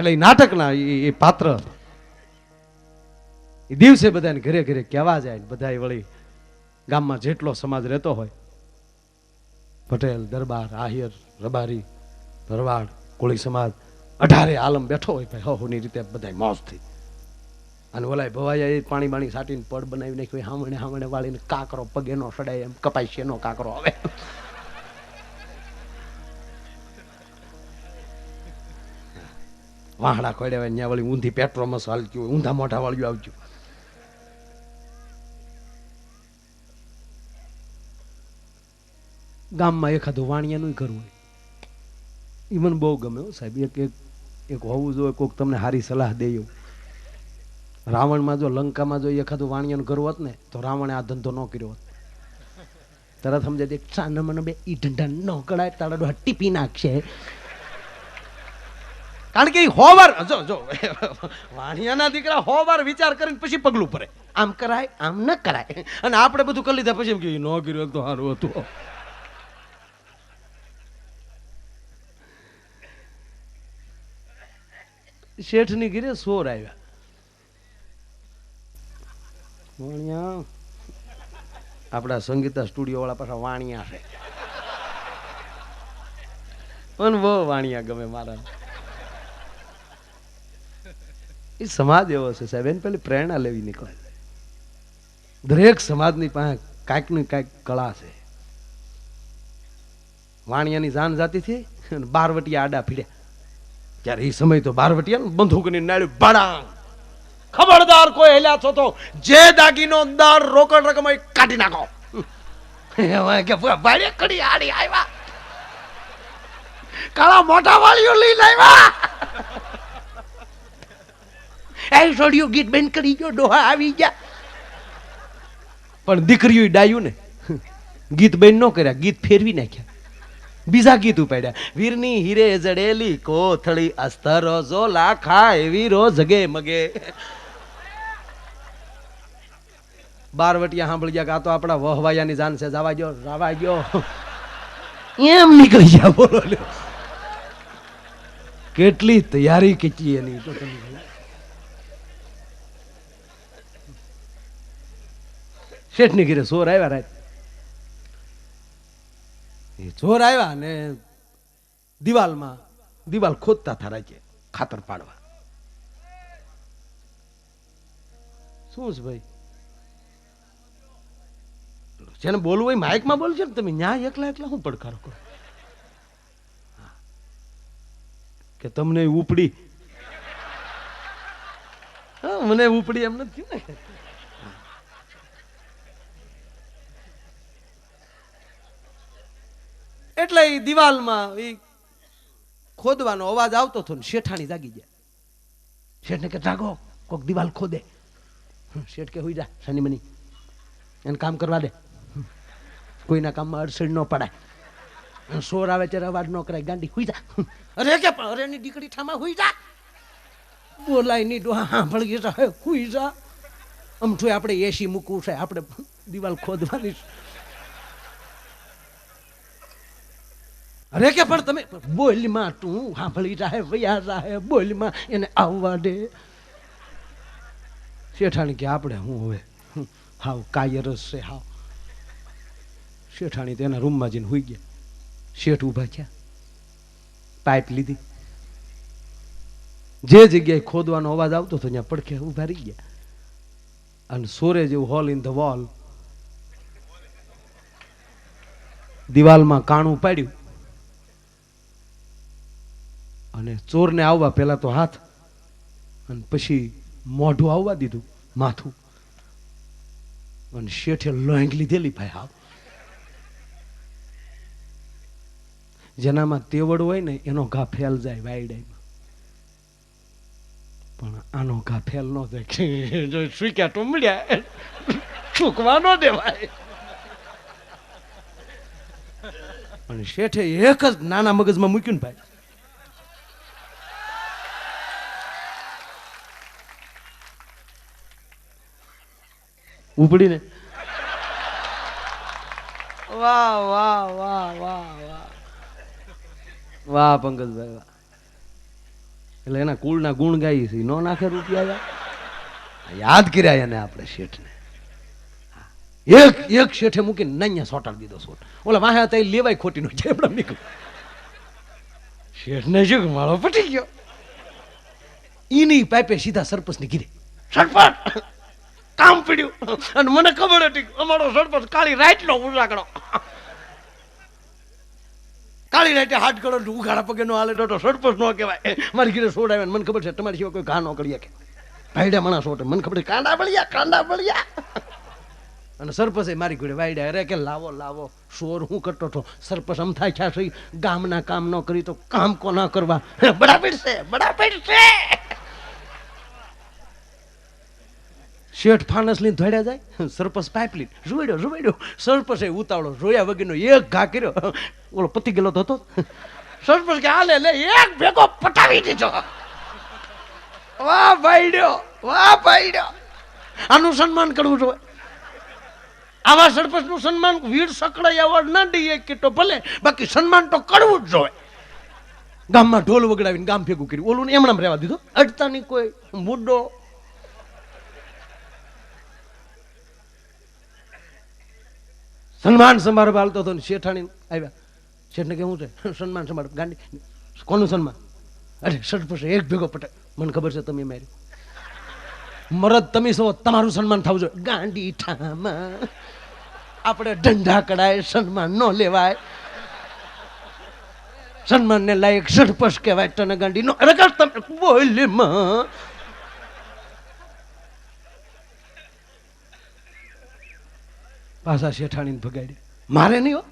એટલે એ નાટકના એ પાત્ર એ દિવસે બધાને ઘરે ઘરે કહેવા જાય, બધા વળી ગામમાં જેટલો સમાજ રહેતો હોય, પટેલ, દરબાર, આહિર, રબારી, ભરવાડ, કોળી સમાજ 18 આલમ બેઠો હોય ભાઈ, હની રીતે બધા મોજથી. અને ઓલાય ભવાયા એ પાણી બાણી સાટીને પડ બનાવી નાખ્યું, હામણે હામણે વાળીને કાકરો પગે નો સડાય એમ કપાઈ શેનો કાકરો આવે. વાહડા ખોડ્યા હોય ત્યાં વળી ઊંધી પેટ્રોમસ હાલતી હોય, ઊંધા મોઢા વાળ્યું આવજો. ગામમાં એખાદું વાણિયાનું ઘર હોય, એ મને બહુ ગમે સાહેબ. એક હોવું જોઈએ કોઈક તમને સારી સલાહ દે એવું. રાવણમાં જો લંકામાં જો એખાદું વાણિયાનું ઘર હોત ને તો રાવણે આ ધંધો ન કર્યો હોત. તરત સમજે દે ચાને મને બે ઈ ઢંઢા ન કડાય તાળાડો હટ્ટી પી નાખશે. કારણ કે હોવાર જો વાણિયાના દીકરા હોવાર વિચાર કરીને પછી પગલું ભરે, આમ કરાય આમ ન કરાય. અને આપણે બધું કરી લીધા પછી એમ કે ન કર્યું તો સારું હતું. શેઠની ઘીરે સોર આવ્યા. વાણિયા આપણા સંગીતા સ્ટુડિયો વાળા પાછા વાણિયા છે, પણ બહુ વાણિયા ગમે મારા. એ સમાજ એવો છે સાહેબ, એને પેલી પ્રેરણા લેવી નીકળે. દરેક સમાજની પાસે કાંઈક ને કાંઈક કળા છે. વાણિયાની જાન જાતી થી બારવટિયા આડા ફીડ્યા, ત્યારે એ સમય તો બારવટિયા બંદૂકની નાળ્યું બાળા, ખબરદાર કોઈ હેલ્યા છો તો જે દાગીનો દર રોકડ રકમ કાઢી નાખો. ભાડે કડી આડી આવ્યા, કાળા મોટા વાળીઓ લઈને આવ્યા. એ છોડ્યું ગીત બેન કરી ગયો, ડોહા આવી ગયા. પણ દીકરીઓ ડાયું ને ગીત બેન ન કર્યા, ગીત ફેરવી નાખ્યા, બીજા ગીત ઉપાડ્યા. વીરની હીરે જડેલી કોથળી, અસ્તરો ઝોલા ખાય વીરો જગે મગે. બારવટિયા સાંભળી ગયા કે આ તો આપણા વહવાયાની જાન છે, જવા ગયો એમ નીકળી ગયા. બોલો કેટલી તૈયારી કેટલી એની. શેઠની ઘીરે ચોર આવ્યા રાત. એ ચોર આવ્યા ને દિવાલ ખોદતા હતા રાજ્ય ખાતર પાડવા. શું છે ભાઈ, જેને બોલવું હોય માઇકમાં બોલજો ને તમે. ન્યાય એકલા હું પડકારો કરો કે તમને ઉપડી? મને ઉપડી એમ નથી ને. એટલે એ દિવાલમાં એ ખોદવાનો અવાજ આવતો હતો ને શેઠાણી જાગી ગયા. શેઠને કે જાગો, કોક દિવાલ ખોદે. શેઠ કે હુઈ જા શની મની, એને કામ કરવા દે, કોઈના કામમાં અડસડ ન પડાય. સોર આવે ત્યારે અવાજ ન કરાય, ગાંડી હુઈ જા. અરે કે અરે ની દીકરી ઠામા હુઈ જા, બોલાય ની ડોહા સાંભળી જા, હુઈ જા. અમઠું આપણે એસી મૂકવું છે, આપણે દિવાલ ખોદવાની. અરે કે પણ તમે બોલમાં તું સાંભળી જાહે, વયા જાહે, બોલમાં એને આવવા દે. શેઠાણી કે આપણે હું હવે હાવ કાયરસ છે હાવ. શેઠાણી તેના રૂમમાં જઈને હુઈ ગયા. શેઠ ઊભા થયા, પાઇપ લીધી, જે જગ્યાએ ખોદવાનો અવાજ આવતો હતો ત્યાં પડખે ઊભા રહી ગયા. અને સોરે જેવું હોલ ઇન ધ વોલ દિવાલમાં કાણું પાડ્યું અને ચોરને આવવા પેલા તો હાથ અને પછી મોઢું આવવા દીધું, માથું. અને શેઠે લોંગ લીધેલી ભાઈ હાવ. જેનામાં તેવડ હોય ને એનો ઘા ફેલ જાય વાયડામાં, પણ આનો ઘા ફેલ ન જાય. જો સુક્યા ટુંબડ્યા ચૂકવા ન દેવાય. અને શેઠે એક જ નાના મગજમાં મૂક્યું ને ભાઈ, ઉપડીને વાહ વાહ વાહ વાહ વાહ વાહ પંકજભાઈ વાહ. એટલે એના કુળના ગુણ ગાઈ છે, નો નાખે રૂપિયા યાદ કર્યા એને આપણે શેઠને. એક શેઠે મૂકીને નૈયા સોટાડી દીધો સોટ. ઓલા વાહે હતા એ લેવાય ખોટી નો છે એમણે નીકળ્યું. શેઠને શું માળો પટી ગયો. ઈની પાઇપે સીધા સરપંચ ની કીધે, સરપંચ કામ પડ્યું. અને મને ખબર હતી અમારો સરપંચ કાળી રાઈટ નો ઉજાગરો, કાળી રાઈટે હાથ કરો ઉઘાડા પગે નો હાલે તો સરપંચ નો કહેવાય. મારી ઘરે સોડાવે મને ખબર છે તમારી સિવાય કોઈ ઘા નો કરીએ કે ભાઈડા માણસ સોટે મને ખબર છે કાંડા બળિયા. અને સરપંચે મારી ઘોડે વાયડા અરે કે લાવો લાવો શોર હું કરતો હતો. સરપંચ આમ થાય છે ગામના કામ ન કરી તો કામ કોના કરવા, બરાબર છે. શેઠ ફાનસ લઈને ધોડ્યા જાય, સરપંચ પાઇપ લઈને રૂવાડ્યો. સરપંચ ઉતાવળો જોયા વગરનો એક ઘા કર્યો. ઓલો પતિ ગયેલો તો હતો. સરપંચ કે હાલે લે એક ભેગો પટાવી દીધો. વાહ ભાઈડ્યો આનું સન્માન કરવું જોઈએ. આવા સરપંચ નું સન્માન વીર સકડાઈ એવોર્ડ ના દઈએ કે તો ભલે, બાકી સન્માન તો કરવું જ જોઈએ. ગામમાં ઢોલ વગડાવીને ગામ ભેગું કર્યું. ઓલું એમણામ રહેવા દીધું, અડતાની કોઈ મુદ્દો. સન્માન સમારોહ હાલતો હતો ને શેઠાણી આવ્યા. શેઠને કેવું છે સન્માન સમારોહ ગાંડી કોનું સન્માન? અરે સરપંચ એક ભેગો પટે. મને ખબર છે તમે માર્યું, મરદ તમે છો તમારું સન્માન થવું જોઈએ. ગાંડી ઠામાં આપણે ઢંઢા કડાય સન્માન ન લેવાય. સન્માન ને લાયક સરપંચ કહેવાય તને ગાંડી નો. અરે તમે બોલે માં પાછા શેઠાણીને ભગાડ્યા. મારે નહીં હો.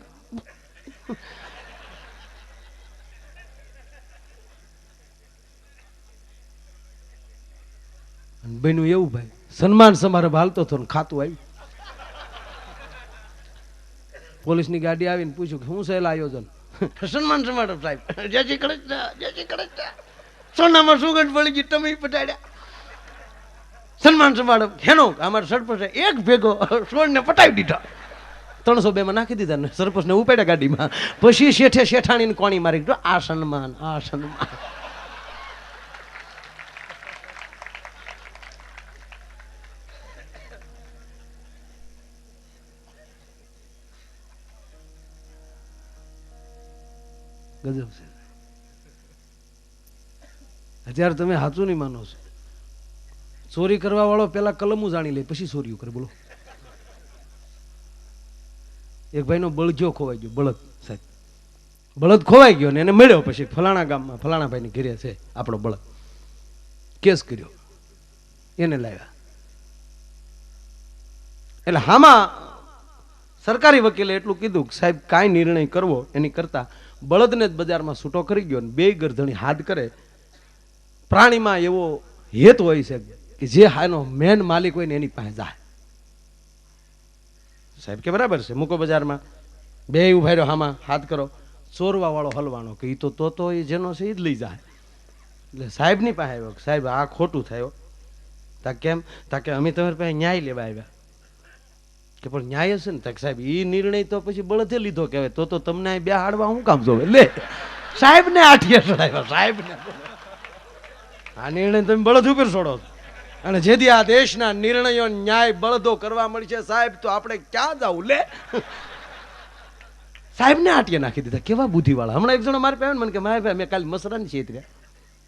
બન્યું એવું ભાઈ, સન્માન સમારોહ હાલતો હતો ને ખાતું આવ્યું. પોલીસની ગાડી આવીને પૂછ્યું કે શું છે આયોજન? સન્માન સમારોહ સાહેબ. જય શ્રી કૃષ્ણ. સોનામાં સુગંધ પડી ગઈ તમે પટાડ્યા. સન્માન સમારોહ હેનો અમારા સરપંચ એક ભેગો સોળને પટાવી દીધા. 302 માં નાખી દીધા ને સરપંચને ઉપાડ્યા ગાડીમાં. પછી શેઠે શેઠાણીને કોણી મારી ગયો આ સન્માન. ગજબ છે. અત્યારે તમે સાચું નહીં માનો છો. ચોરી કરવા વાળો પેલા કલમું જાણી લે પછી ચોરીઓ કરે. બોલો, એક ભાઈનો બળજો ખોવાઈ ગયો. બળદ ખોવાઈ ગયો ને એને મળ્યો. પછી ફલાણા ગામમાં ફલાણા ભાઈની ઘરે છે આપણો બળદ. કેસ કર્યો, એને લાવ્યા. એટલે હામાં સરકારી વકીલે એટલું કીધું કે સાહેબ કાંઈ નિર્ણય કરવો એની કરતા બળદને જ બજારમાં છૂટો કરી ગયો ને 2 ગરધણી હાથ કરે. પ્રાણીમાં એવો હેત હોય છે કે જે હાનો મેન માલિક હોય ને એની પાસે જાય. સાહેબ કે બરાબર છે, મૂકો બજારમાં. 2 ઉભા રહ્યો, હામાં હાથ કરો. ચોરવા વાળો હલવાનો કે ઈ તો એ જેનો છે એ જ લઈ જાય. એટલે સાહેબ ની પાસે આવ્યો. સાહેબ આ ખોટું થયો. તા કેમ? તા કે અમે તમારી પાસે ન્યાય લેવા આવ્યા. કે પણ ન્યાય હશે ને? તા સાહેબ ઈ નિર્ણય તો પછી બળદે લીધો કહેવાય. તો તમને બે હાડવા હું કામ જોવે? લે સાહેબ ને આઠિયા ચડાવ્યા. સાહેબ ને આ નિર્ણય તમે બળદ ઉપર છોડો. અને જેથી આ દેશના નિર્ણયો ન્યાય બળદો કરવા મળશે સાહેબ, તો આપણે ક્યાં જવું? લે સાહેબ ને આટીએ નાખી દીધા. કેવા બુદ્ધિવાળા. હમણાં એક જણો મારી પાસે મને કે મારી ભાઈ મેં કાલે મસરાની છેતર્યા.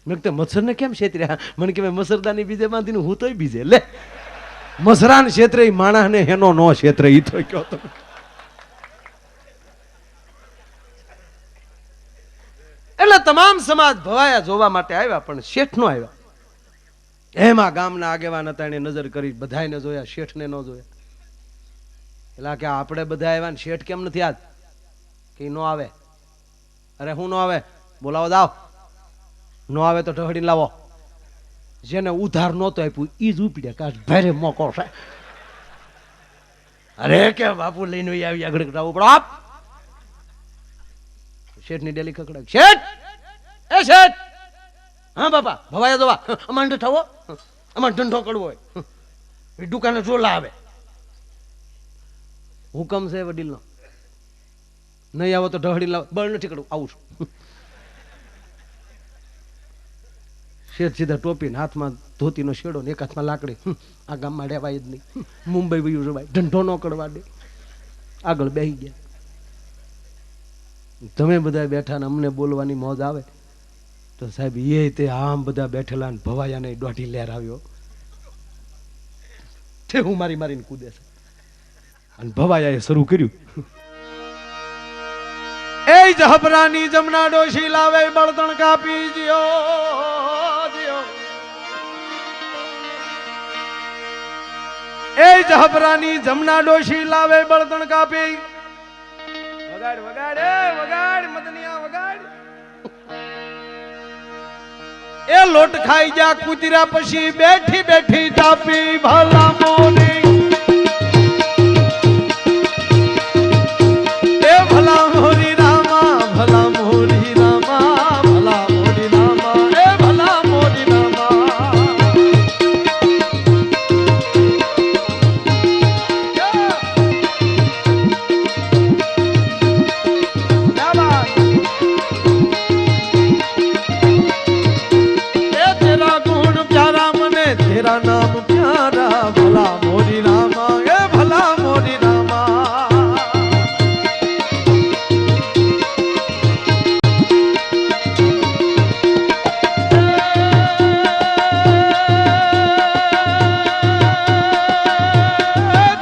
મેં કીધું મચ્છરને કેમ છેતર્યા? મને કે મસરદાની બીજે બાંધીને હું તોય બીજે. લે મસરાન ક્ષેત્રે માણસને હેનો નો ક્ષેત્રે ઈ તો કયો તો. એટલે તમામ સમાજ ભવાયા જોવા માટે આવ્યા, પણ શેઠ નો આવ્યા. એમાં ગામના આગેવાન હતા, એને નજર કરી બધાને જોયા, શેઠને ન જોયા. એટલે કે આપણે બધા આવ્યા ને શેઠ કેમ નથી? આજ કે નો આવે. અરે હું નો આવે? બોલાવો દાવ. નો આવે તો ઢહડીને લાવો. જેને ઉધાર નહોતો આપ્યું ઈ જ ઉપડ્યા. કાશ ભારે મોકો છે. અરે કે બાપુ લઈને આવી આગળ કરાવવું પડો. આપ શેઠ ની ડેલી ખકડાક. શેઠ એ શેઠ. હા બાપા ભવાયા દવા અમારે થવો, અમારે ધંધો કરવો હોય. દુકાને ચોલા આવે. હુકમ છે વડીલ નો. નહીં આવો તો ઢહડી લાવો. બળ નથી કરવું. આવું છું. શેઠ સીધા ટોપીને હાથમાં ધોતીનો શેડો ને એક હાથમાં લાકડી. આ ગામમાં રહેવાય જ નહીં, મુંબઈ વયું જવાય, ઢંઢો ન કડવા દે. આગળ બેસી ગયા. તમે બધા બેઠા ને અમને બોલવાની મોજ આવે તો સાહેબ એ તે આમ બધા બેઠેલા ને ભવાયાને દોઢી લહેર આવ્યો તે હું મારી મારીને કૂદે છે. અને ભવાયાએ શરૂ કર્યું, એ જહબરાની જમના ડોશી લાવે બળતણ કાપી જ્યો, એ જહબરાની જમના ડોશી લાવે બળતણ કાપી. વગાડ વગાડ વગાડ મદનિયા વગાડ. એ લોટ ખાઈ જા કુતરા પછી બેઠી બેઠી તાપી ભલા મોની. એ ભલા મોરી રામા ભલા મોરી રામા ભલા મોરી રામા એ ભલા મોરી રામા. तेरा नाम प्यारा भला मोरी रामा ए भला मोरी रामा.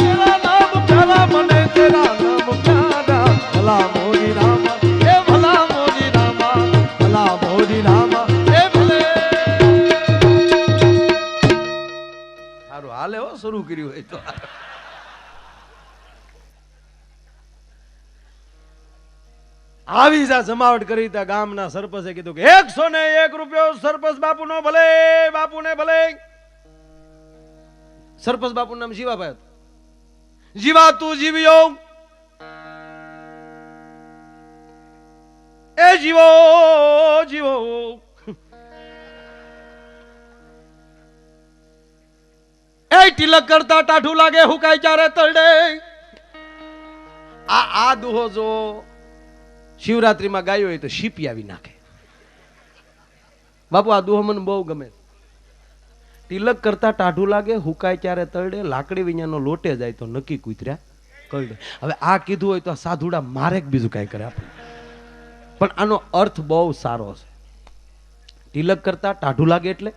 तेरा नाम प्यारा मने तेरा नाम प्यारा भला मोरी रामा ए भला मोरी रामा भला मोरी रामा ए भले. હાલે હો શરૂ કર્યું હોય તો. આવી જા જમાવટ કરી તા ગામના સરપંચે કીધું કે 101 રૂપિયો સરપંચ બાપુનો ભલે, બાપુને ભલે. સરપંચ બાપુનું નામ જીવાભાઈ હતું. જીવા તું જીવ્યો, એ જીવો જીવો. એ તિલક કરતા ટાઢું લાગે હુકાય ચારે તરડે. આ દુહો જો શિવરાત્રીમાં ગાયો હોય તો શીપી આવી નાખે. બાપુ આ દુહો મને બહુ ગમે. તિલક કરતા ટાઢું લાગે હુકાય ચારે તરડે, લાકડી વિඤ્ઞાનો લોટે જાય તો નક્કી કૂતર્યા કરડે. હવે આ કીધું હોય તો આ સાધુડા મારે બીજું કઈ કરે આપણે, પણ આનો અર્થ બહુ સારો છે. તિલક કરતા ટાઢું લાગે એટલે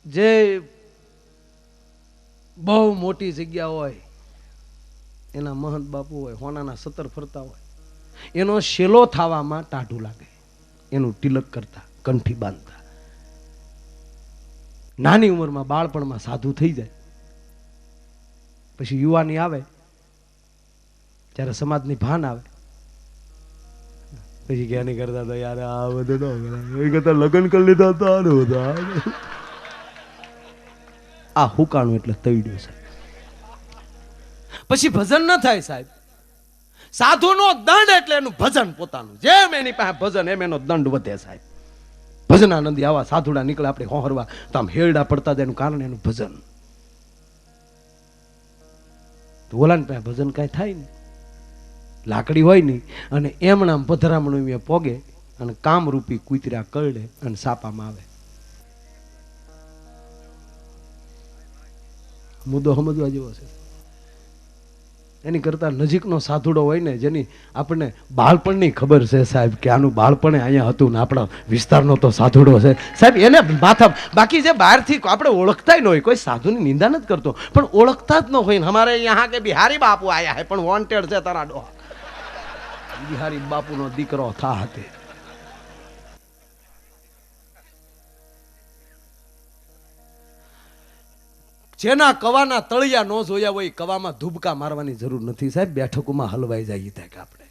જે બહુ મોટી જગ્યા હોય, એના મહંત બાપુ હોય, હોનાના 17 ફરતા હોય, એનો શેલો થવામાં ટાઢું લાગે. એનું તિલક કરતા, કંઠી બાંધતા. નાની ઉંમરમાં બાળપણમાં સાધુ થઈ જાય, પછી યુવાની આવે ત્યારે સમાજની ભાન આવે, પછી ક્યાં નહીં કરતા હતા યાર આ બધું લગ્ન કરી લીધા હતા. આ હુકાણું એટલે તૈડ્યું સાહેબ. પછી ભજન ન થાય સાહેબ. સાધુનો દંડ એટલે એનું ભજન પોતાનું. જેમ એની પાસે ભજન એમ એનો દંડ વધે સાહેબ. ભજનાનંદી આવા સાધુડા નીકળે આપણે હોહરવા તો આમ હેરડા પડતા જાય એનું કારણ એનું ભજન. તો ઓલાની પાસે ભજન કાંઈ થાય નહીં, લાકડી હોય નહીં, અને એમણામ પધરામણું એ પોગે અને કામરૂપી કૂતરા કરડે અને સાપામાં આવે. મુદ્દો સમજવા જેવો છે. એની કરતા નજીકનો સાધુડો હોય ને, જેની આપણને બાળપણની ખબર છે સાહેબ કે આનું બાળપણે અહીંયા હતું ને આપણા વિસ્તારનો તો સાધુડો છે સાહેબ, એને માથા. બાકી જે બહારથી આપણે ઓળખતા ન હોય, કોઈ સાધુની નિંદા નથી કરતો, પણ ઓળખતા જ ન હોય ને હમારે યહાં કે બિહારી બાપુ આયા હે પણ વોન્ટેડ છે તારા ડોહા. બિહારી બાપુનો દીકરો થા હતી. જેના કવાના તળિયા નો જોયા હોય કવામાં ધુબકા મારવાની જરૂર નથી સાહેબ, બેઠકોમાં હલવાઈ જાય કે આપણે.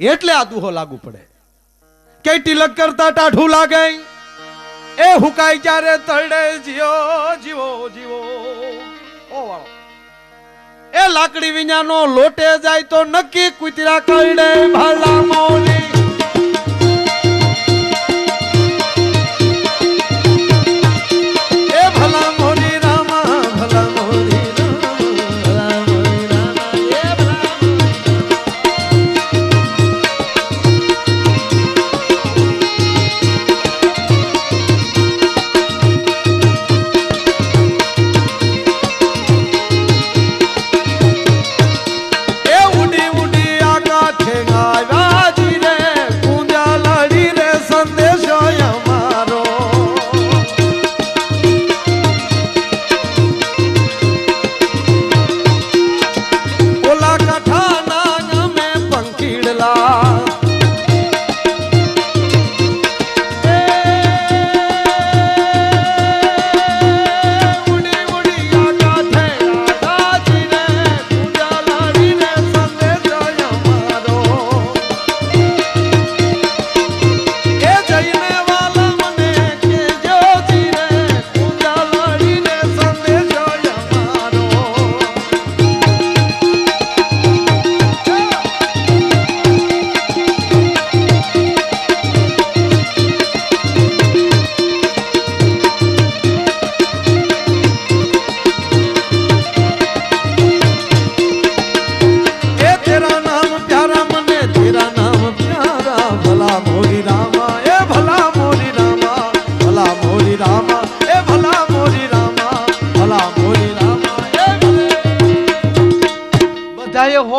એટલે આ દુહો લાગુ પડે કે તિલક કરતા ટાઢું લાગે એ હુકાય ક્યારે તળડે જીવો જીવો જીવો. ઓ વાળો એ લાકડી વિඤ્ઞાનો લોટે જાય તો નક્કી કૂતરા કરડે ભલા મોની.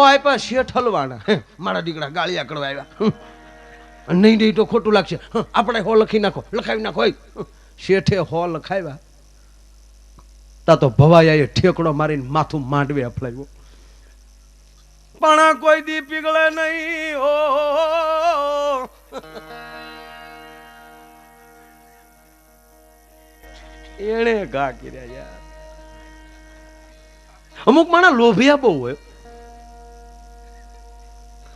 આપ્યા શેઠ હલવાના. મારા દીકરા ગાળિયા કરવા આવ્યા. નહીં નહીં તો ખોટું લાગશે. આપણે હો લખી નાખો, લખાવી નાખો. શેઠે હો લખાવ્યા તા તો ભવાયાએ ઠેકડો મારીને માથું માંડવે અફલાવ્યો. પણ કોઈ દી પીગળે નહીં હો. એને ઘા કર્યા યાર. અમુક માણા લોભિયા બહુ હોય.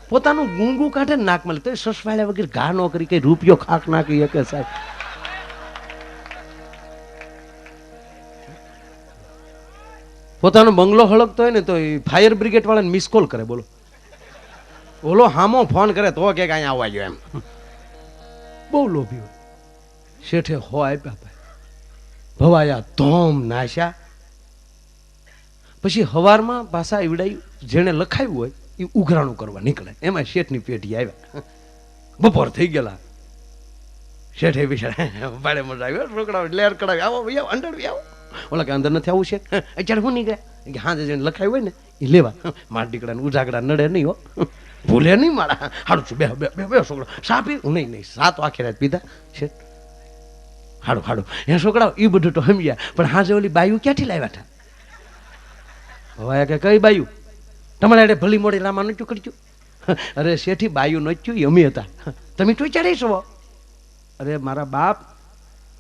પોતાનું ગુંગું કાઢે નાકમાં તો સસવાળ્યા વગર ઘા ન કરી કઈ રૂપિયો ખાક નાખી શકે સાહેબ. પોતાનો બંગલો હળગતો હોય ને તો ફાયર બ્રિગેડ વાળાને મિસ કોલ કરે. બોલો ઓલો હામો ફોન કરે તો કે અહીંયા આવવા ગયો એમ. બહુ લોભી હોય. શેઠે હો આપ્યા ભાઈ, ભવાયા ધોમ નાશ્યા. પછી હવારમાં પાછા ઈવડાયું જેને લખાયું હોય એ ઉઘરાણું કરવા નીકળે. એમાં શેઠની પેઢી આવ્યા. બપોર થઈ ગયેલા. શેઠે બિચારા ભાડે મજા આવ્યો. રોકડા લેર કડાવી આવો ભાઈ આવો અંડર આવો. ઓલા કે અંદર નથી આવું છે. અત્યારે હું નીકળ્યા કે હા જેને લખાયું હોય ને એ લેવા. મારા દીકરાને ઉજાગરા નડે નહીં હો, ભૂલે નહીં મારા. હાડું છું બે બે બે છોકરો સા પી નહીં નહીં સા તો આખી રાત પીધા. શેઠ હાડું હાડું એ છોકરાઓ એ બધું તો સમજ્યા. પણ હાજે ઓલી બાયું ક્યાંથી લાવ્યા હતા? હવે કે કઈ બાયું? તમારે એટલે ભલી મોડી રામા નચ્યું કરજો. અરે શેઠી બાયું નચ્યું અમે હતા. તમે તો ચાડી છો. અરે મારા બાપ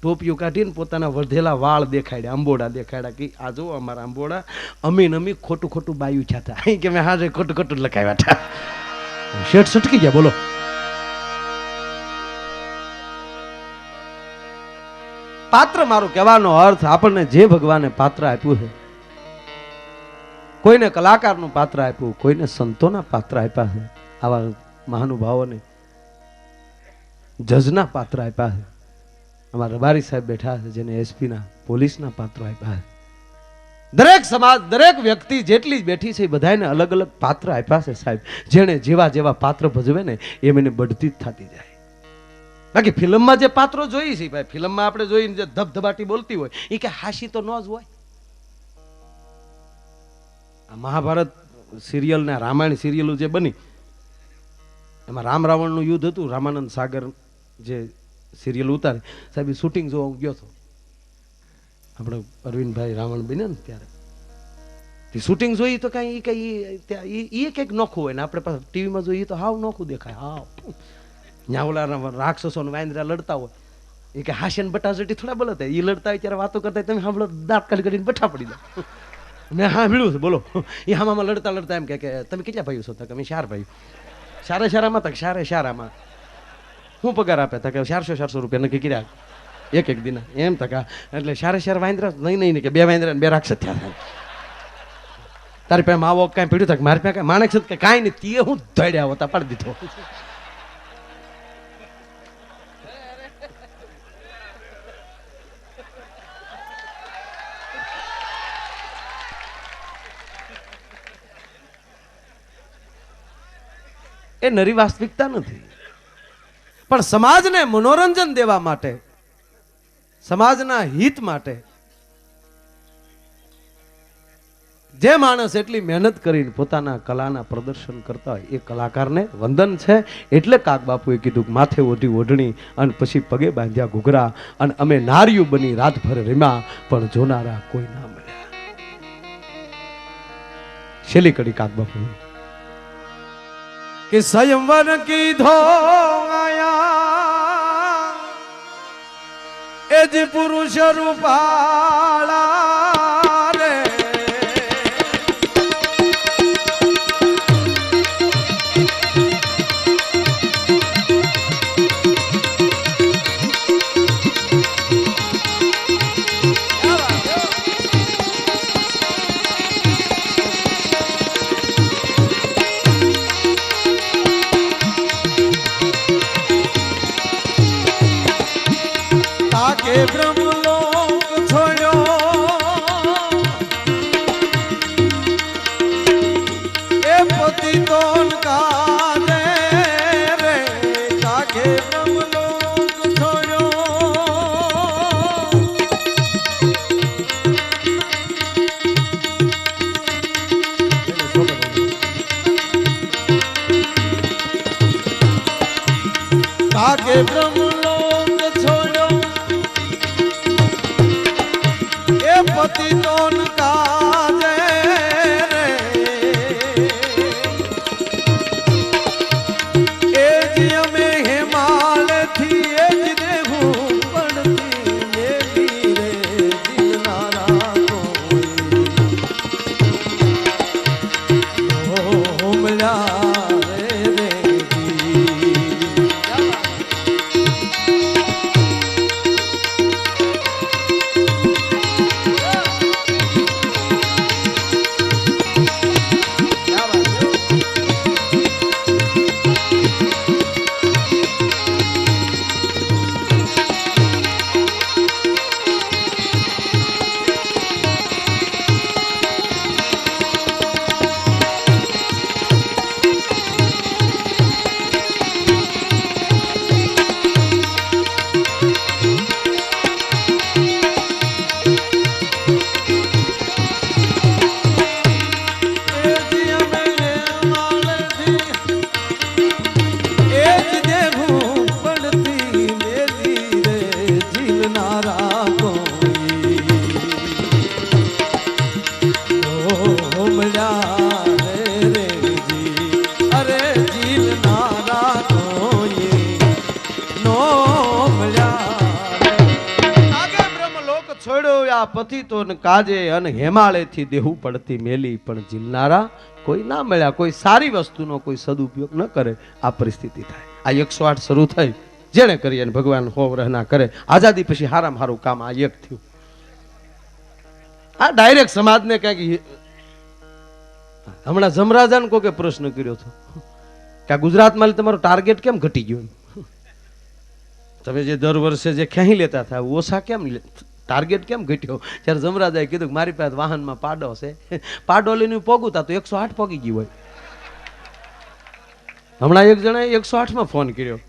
ટોપિયું કાઢીને પોતાના વધેલા વાળ દેખાડ્યા, અંબોડા દેખાડ્યા કે આ જો અમારા અંબોડા. અમી નમી ખોટું ખોટું બાયું છાતા કે મેં હાજે ખોટું ખોટું લખાવ્યા હતા. શેઠ સટકી ગયા. બોલો પાત્ર મારું કહેવાનો અર્થ આપણને જે ભગવાને પાત્ર આપ્યું છે, કોઈને કલાકારનું પાત્ર આપ્યું, કોઈને સંતોના પાત્ર આપ્યા છે, આવા મહાનુભાવોને જજના પાત્ર આપ્યા છે. અમારા રબારી સાહેબ બેઠા છે જેને એસપીના પોલીસના પાત્રો આપ્યા છે. દરેક સમાજ દરેક વ્યક્તિ જેટલી જ બેઠી છે એ બધાને અલગ અલગ પાત્ર આપ્યા છે સાહેબ. જેને જેવા જેવા પાત્ર ભજવે ને એમ એને બઢતી જ થતી જાય. બાકી ફિલ્મમાં જે પાત્રો જોઈએ છે ભાઈ, ફિલ્મમાં આપણે જોઈને જે ધબધબાટી બોલતી હોય એ કે હાસી તો ન જ હોય. આ મહાભારત સિરિયલ ને રામાયણ સિરિયલો જે બની એમાં રામ રાવણનું યુદ્ધ હતું. રામાનંદ સાગર જે સિરિયલ ઉતારે સાહેબ શૂટિંગ જોવા ગયો હતો. આપણે અરવિંદભાઈ રાવણ બન્યા ને ત્યારે શૂટિંગ જોઈ તો કઈ કંઈક નોખું હોય ને આપણે પાસે ટીવીમાં જોઈએ તો હાવ નોખું દેખાય. હાવ ત્યાં ઓલા રાક્ષસો ને વાંદરા લડતા હોય એ કે હાસ્યન બટાસટી થોડા બોલતા એ લડતા હોય ત્યારે વાતો કરતા તમે સાંભળો દાંત કાઢી કરીને બઠા પડી જાય. મેં સાંભળ્યું છે. બોલો એ હામાં લડતા લડતા એમ કે તમે કેટલા ભાઈઓ છો? તમે 4 ભાઈઓ. સારા સારામાં તક સારે સારામાં શું પગાર આપે? તકે 400 રૂપિયા નક્કી કર્યા એક એક દિના એમ તકા. એટલે સારે વાંદરા નહીં કે 2 વાંદરા ને 2 રાક્ષસ થયા. તારી પાસે માવો કાંઈ પીડ્યું થાય મારી પાસે માણસ કે કાંઈ નહીં તે હું ધડ્યા હોતા પાડી દીધો. એ નરી વાસ્તવિકતા નથી. પણ સમાજને મનોરંજન દેવા માટે, સમાજના હિત માટે જે માણસ એટલી મહેનત કરીને પોતાના કલાના પ્રદર્શન કરતા હોય એ કલાકારને વંદન છે. એટલે કાગબાપુએ કીધું કે માથે ઓઢી ઓઢણી અને પછી પગે બાંધ્યા ઘૂઘરા અને અમે નારિયું બની રાતભર રમ્યા પણ જોનારા કોઈ ના મળ્યા. છેલ્લી કડી કાગબાપુ કે સંયમવન કીધો આયા એ જ પુરુષ રૂપાળા રે. કે બ્રહ્મલોક છોડ્યો પતિતોન કાજે રે એ જ અમે હેમાલથી એ જ દેવું પડતી મેલી રે દિલનારા કોઈ મળ્યા પતિતો ને કાજે અને હેમાળેથી દેવું પડતી મેલી પણ ઝીલનારા કોઈ ના મળ્યા. કોઈ સારી વસ્તુનો કોઈ સદુપયોગ ન કરે આ પરિસ્થિતિ થાય. આ 108 શરૂ થઈ જેને કરી અને ભગવાન હોવ રહના કરે. આઝાદી પછી હારામાં હારું કામ આ એક થયું. આ ડાયરેક્ટ સમાજને ક્યાંક હમણાં જમરાજાને કોકે પ્રશ્ન કર્યો હતો કે આ ગુજરાતમાં તમારો ટાર્ગેટ કેમ ઘટી ગયો? તમે જે દર વર્ષે જે ક્યાંય લેતા હતા ઓછા કેમ ટાર્ગેટ કેમ ઘટ્યો? જ્યારે જમરાજાએ કીધું કે મારી પાસે વાહનમાં પાડો છે, પાડો લઈને પોગુતા તો 108 પોગી ગયું હોય. હમણાં એક જણાએ 108માં ફોન કર્યો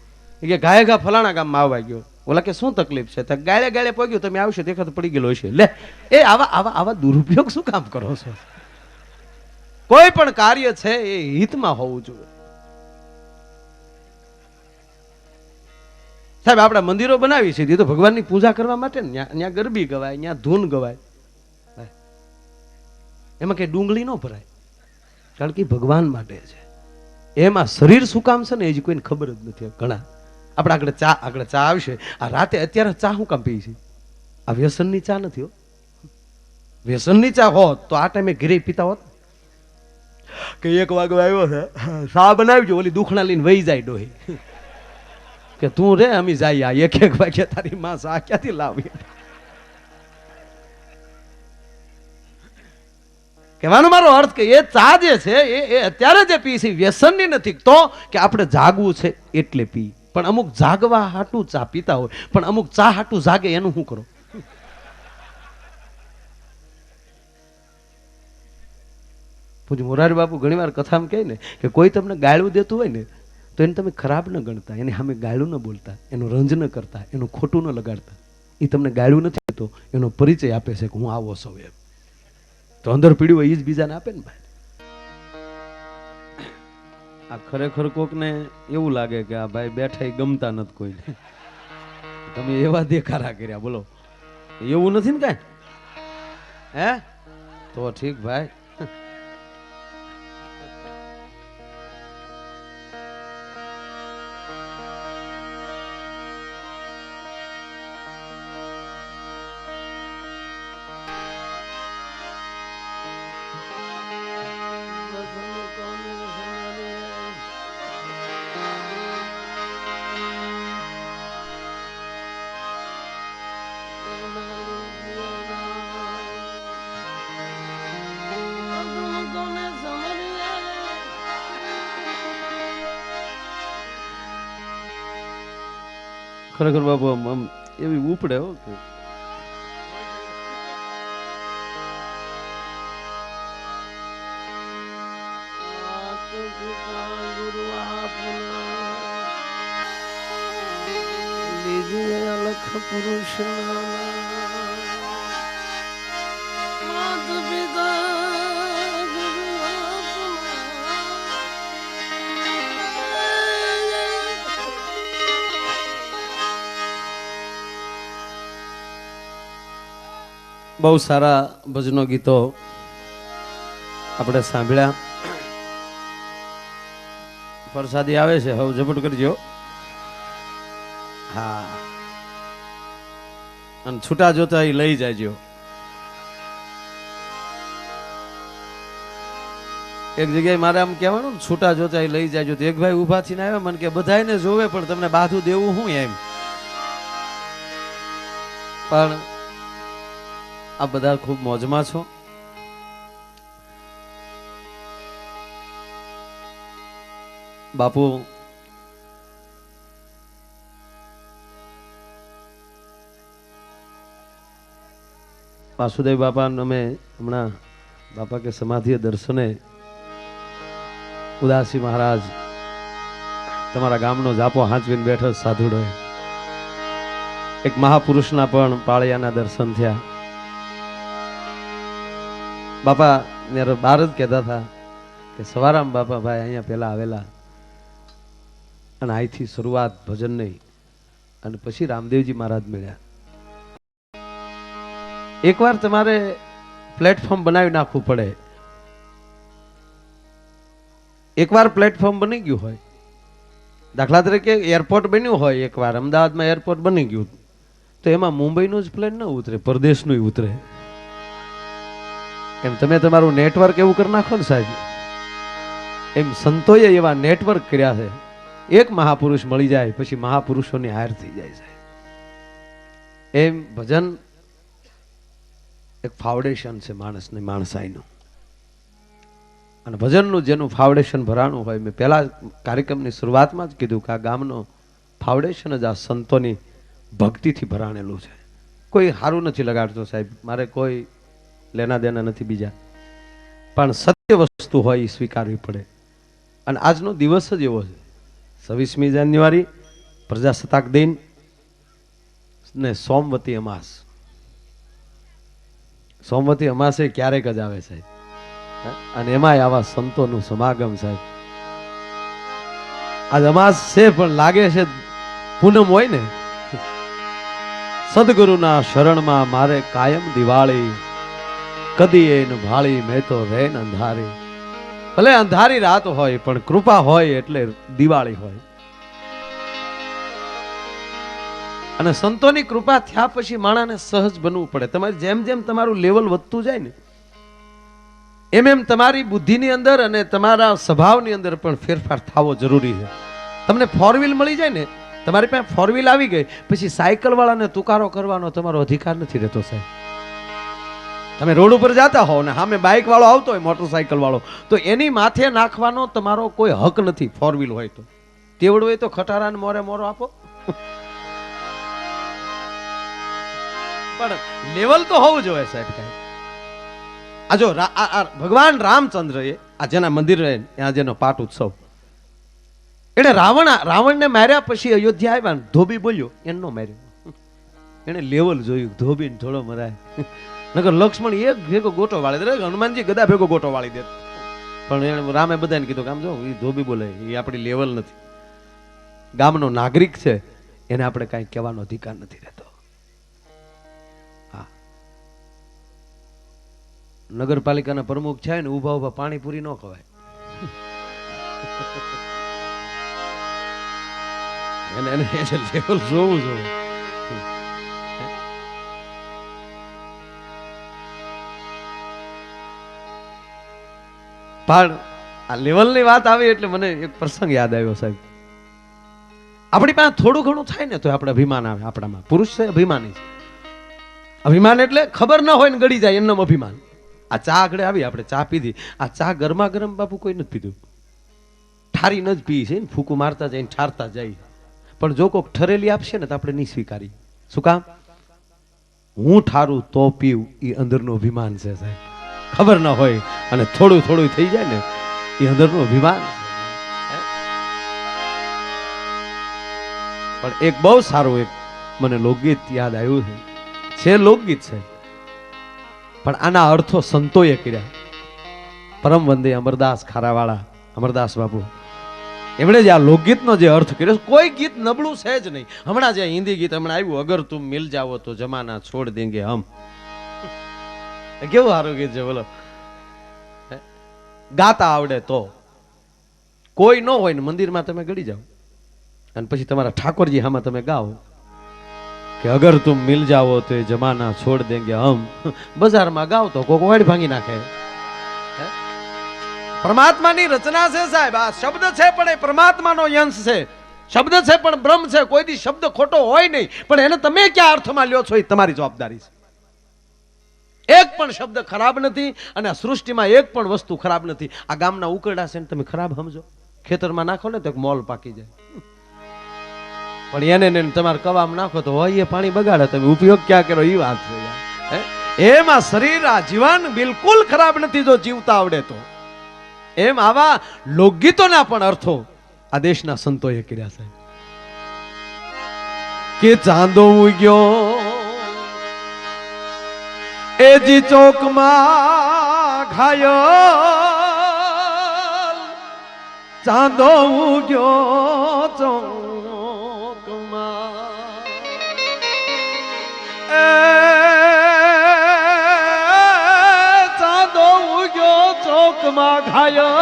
કે ગાયે ઘા ફલાણા ગામમાં આવવા ગયો. ઓલા કે શું તકલીફ છે? ગાળે ગાળે પોગ્યું, તમે આવશો દેખાતો પડી ગયેલો હશે. લે એ આવા દુરુપયોગ શું કામ કરો છો? કોઈ પણ કાર્ય છે એ હિતમાં હોવું જોઈએ. સાહેબ આપણે મંદિરો બનાવી છે તો ભગવાનની પૂજા કરવા માટે ને ત્યાં ગરબી ગવાય, ત્યાં ધૂન ગવાય, એમાં કઈ ડુંગળી ન ભરાય કારણ કે ભગવાન માટે છે. એમાં શરીર શું કામ છે ને એ જ કોઈને ખબર જ નથી. ઘણા આપણે આગળ ચા આવશે. આ રાતે અત્યારે ચા શું કામ પી છે? આ વ્યસનની ચા નથી હો. વ્યસનની ચા હોત તો આ ટાઈમે ઘરે પીતા હોત કે 1 વાગવા આવ્યો છે ચા બનાવજો, ઓલી દુખણા લઈને વહી જાય ડોહી કે તું રે અમે જાય આ 1 વાગે તારી માં સા ક્યાંથી લાવી. કહેવાનો મારો અર્થ કે એ ચા જે છે એ અત્યારે જે પી છે વ્યસનની નથી. તો કે આપણે જાગવું છે એટલે પી. પણ અમુક જાગવા હાટું ચા પીતા હોય, પણ અમુક ચા હાટું જાગે એનું શું કરો? પૂજ મોરારી બાપુ ઘણી વાર કથામાં કહે ને કે કોઈ તમને ગાળવું દેતું હોય ને તો એને તમે ખરાબ ન ગણતા, એને સામે ગાળું ન બોલતા, એનું રંજ ન કરતા, એનું ખોટું ન લગાડતા. એ તમને ગાળું નથી દેતો, એનો પરિચય આપે છે કે હું આવો સૌ એમ. તો અંદર પીડ્યું હોય એ જ બીજાને આપે ને ભાઈ. આ ખરેખર કોકને એવું લાગે કે આ ભાઈ બેઠા ગમતા નથી કોઈને, તમે એવા દેખાડા કર્યા. બોલો એવું નથી ને કાંઈ? હે તો ઠીક ભાઈ. ખરેખર બાબુ આમ એવી ઉપડે હો કે અલખ પુરુષ બહુ સારા ભજનો ગીતો આપણે સાંભળ્યા. પ્રસાદી આવે છે, હવે ઝપટ કરજો. હા, અને છૂટા જોતા એ લઈ જાજો. એક જગ્યાએ મારે આમ કહેવાનું ને, છૂટા જોતા એ લઈ જાજો. તો એક ભાઈ ઉભા થઈને આવ્યા, મને કે બધાને જોવે પણ તમને બાધું દેવું હું એમ. પણ આ બધા ખૂબ મોજમાં છો. બાપુ વાસુદેવ બાપા અમે હમણાં બાપા કે સમાધિ દર્શને ઉદાસી મહારાજ તમારા ગામનો જાપો હાંચવીને બેઠો સાધુડો. એક મહાપુરુષના પણ પાળિયાના દર્શન થયા. બાપા બહાર જ કહેતા હતા કે સવારામ બાપા ભાઈ અહીંયા પેલા આવેલા અને અહીંથી શરૂઆત ભજન નહીં, અને પછી રામદેવજી મહારાજ મળ્યા. એકવાર તમારે પ્લેટફોર્મ બનાવી નાખવું પડે. એકવાર પ્લેટફોર્મ બની ગયું હોય, દાખલા તરીકે એરપોર્ટ બન્યું હોય, એકવાર અમદાવાદમાં એરપોર્ટ બની ગયું, તો એમાં મુંબઈનું જ પ્લેન ન ઉતરે, પરદેશનું ઉતરે. એમ તમે તમારું નેટવર્ક એવું કરી નાખો ને સાહેબ, એમ સંતોએ એવા નેટવર્ક કર્યા છે. એક મહાપુરુષ મળી જાય પછી મહાપુરુષોની હાર થઈ જાય છે. એમ ભજન એક ફાઉન્ડેશન છે માણસની માણસાઈનું. અને ભજનનું જેનું ફાઉન્ડેશન ભરાણું હોય, મેં પહેલા કાર્યક્રમની શરૂઆતમાં જ કીધું કે આ ગામનો ફાઉન્ડેશન જ આ સંતોની ભક્તિથી ભરાણેલું છે. કોઈ સારું નથી લગાડતો સાહેબ, મારે કોઈ લેના દેના નથી બીજા, પણ સત્ય વસ્તુ હોય એ સ્વીકારવી પડે. અને આજનો દિવસ જ એવો છે, 26મી જાન્યુઆરી પ્રજાસત્તાક દિન ને સોમવતી અમાસ. સોમવતી અમાસે ક્યારેક જ આવે સાહેબ, અને એમાંય આવા સંતોનું સમાગમ સાહેબ. આજ અમાસ છે પણ લાગે છે પૂનમ હોય ને. સદગુરુના શરણમાં મારે કાયમ દિવાળી, કદી એન ભાળી મેં તો રેન અંધારી. ભલે અંધારી રાત હોય પણ કૃપા હોય એટલે દિવાળી હોય. અને સંતોની કૃપા થયા પછી માણાને સહજ બનવું પડે. તમારે જેમ જેમ તમારું લેવલ વધતું જાય ને, એમ એમ તમારી બુદ્ધિની અંદર અને તમારા સ્વભાવની અંદર પણ ફેરફાર થવો જરૂરી છે. તમને 4 વ્હીલ મળી જાય ને, તમારી પાસે 4 વ્હીલ આવી ગઈ પછી સાયકલ વાળાને તુકારો કરવાનો તમારો અધિકાર નથી રહેતો સાહેબ. તમે રોડ ઉપર જતા હો ને સામે બાઇક વાળો આવતો હોય, મોટરસાયકલ વાળો, તો એની માથે નાખવાનો તમારો કોઈ હક નથી. 4 વ્હીલ હોય તો તેવડ હોય તો ખટારાને મોરે મોરો આપો. પણ લેવલ તો હોવું જોઈએ સાહેબ. કઈ આ જો ભગવાન રામચંદ્ર એ આ જેના મંદિર રહે ત્યાં જેનો પાટ ઉત્સવ, એને રાવણને માર્યા પછી અયોધ્યા આવ્યા ને ધોબી બોલ્યો, એનો માર્યો. એને લેવલ જોયું, ધોબી ને થોડો મરાય. નગર લક્ષ્મણ એક ભેગો ગોટો વાળી દે, હનુમાનજી ગદા ભેગો ગોટો વાળી દે. પણ એને રામે બધાને કીધું કે આમ જો એ ધોબી બોલે, એ આપણી લેવલ નથી. ગામનો નાગરિક છે, એને આપણે કાંઈ કહેવાનો અધિકાર નથી રહેતો. નગરપાલિકાના પ્રમુખ છે ને, ઉભા ઉભા પાણીપુરી ન ખવાય. એને લેવલ જોવું જોઈએ. પણ આ લેવલની વાત આવી એટલે મને એક પ્રસંગ યાદ આવ્યો સાહેબ. આપણી પાસે થોડું ઘણું થાય ને તો આપણે અભિમાન આવે. આપણામાં પુરુષ છે, અભિમાની છે. અભિમાન એટલે ખબર ન હોય ને ગળી જાય એમનું અભિમાન. આ ચા આગળ આવી, આપણે ચા પીધી, આ ચા ગરમા ગરમ બાપુ કોઈ નથી પીધું, ઠારી ન જ પી છે ને, ફૂકું મારતા જાય ઠારતા જાય. પણ જો કોઈક ઠરેલી આપશે ને તો આપણે નહીં સ્વીકારી. શું કામ? હું ઠારું તો પીવું, એ અંદરનું અભિમાન છે સાહેબ. ખબર ન હોય અને થોડું થોડું થઈ જાય ને, એ અંદરનું અભિમાન. પણ એક બહુ સારું એક મને લોકગીત યાદ આવ્યું છે લોકગીત છે પણ આના અર્થો સંતોએ કર્યા. પરમ વંદે અમરદાસ ખારાવાળા, અમરદાસ બાપુ, એમણે જે આ લોકગીતનો જે અર્થ કર્યો, કોઈ ગીત નબળું છે જ નહીં. હમણાં જે હિન્દી ગીત હમણાં આવ્યું, અગર તુમ મિલ જાઓ તો જમાના છોડ દેંગે હમ, કેવું સારું ગીત છે બોલો. ગાતા આવડે તો, કોઈ ન હોય ને મંદિરમાં તમે ગળી જાઓ અને પછી તમારા ઠાકોરજી હામાં તમે ગાઓ કે અગર તુમ મિલ જાઓ તો એ જમાના છોડ દેંગે હમ. બજારમાં ગાવ તો કોક વાડ ભાંગી નાખે. પરમાત્માની રચના છે સાહેબ. આ શબ્દ છે પણ એ પરમાત્માનો અંશ છે. શબ્દ છે પણ બ્રહ્મ છે. કોઈ દી શબ્દ ખોટો હોય નહીં, પણ એને તમે ક્યાં અર્થમાં લ્યો છો એ તમારી જવાબદારી છે. એક પણ શબ્દ ખરાબ નથી અને આ સૃષ્ટિમાં એક પણ વસ્તુ ખરાબ નથી. આ ગામના ઉકરડા છે ને તમે ખરાબ સમજો, ખેતરમાં નાખો ને તો મોલ પાકી જાય, પણ એને તમારે કવામાં નાખો તો હોય એ પાણી બગાડે. તમે ઉપયોગ ક્યાં કરો એ વાત છે. એમાં શરીર આ જીવન બિલકુલ ખરાબ નથી જો જીવતા આવડે તો. એમ આવા લોકગીતોના પણ અર્થો આ દેશના સંતોએ કર્યા છે કે ચાંદો ઉગ્યો એજી ચોકમાં ઘાયલ, ચાંદો ઉગ્યો ચોકમાં, ચાંદો ઉગ્યો ચોકમાં ઘાયલ.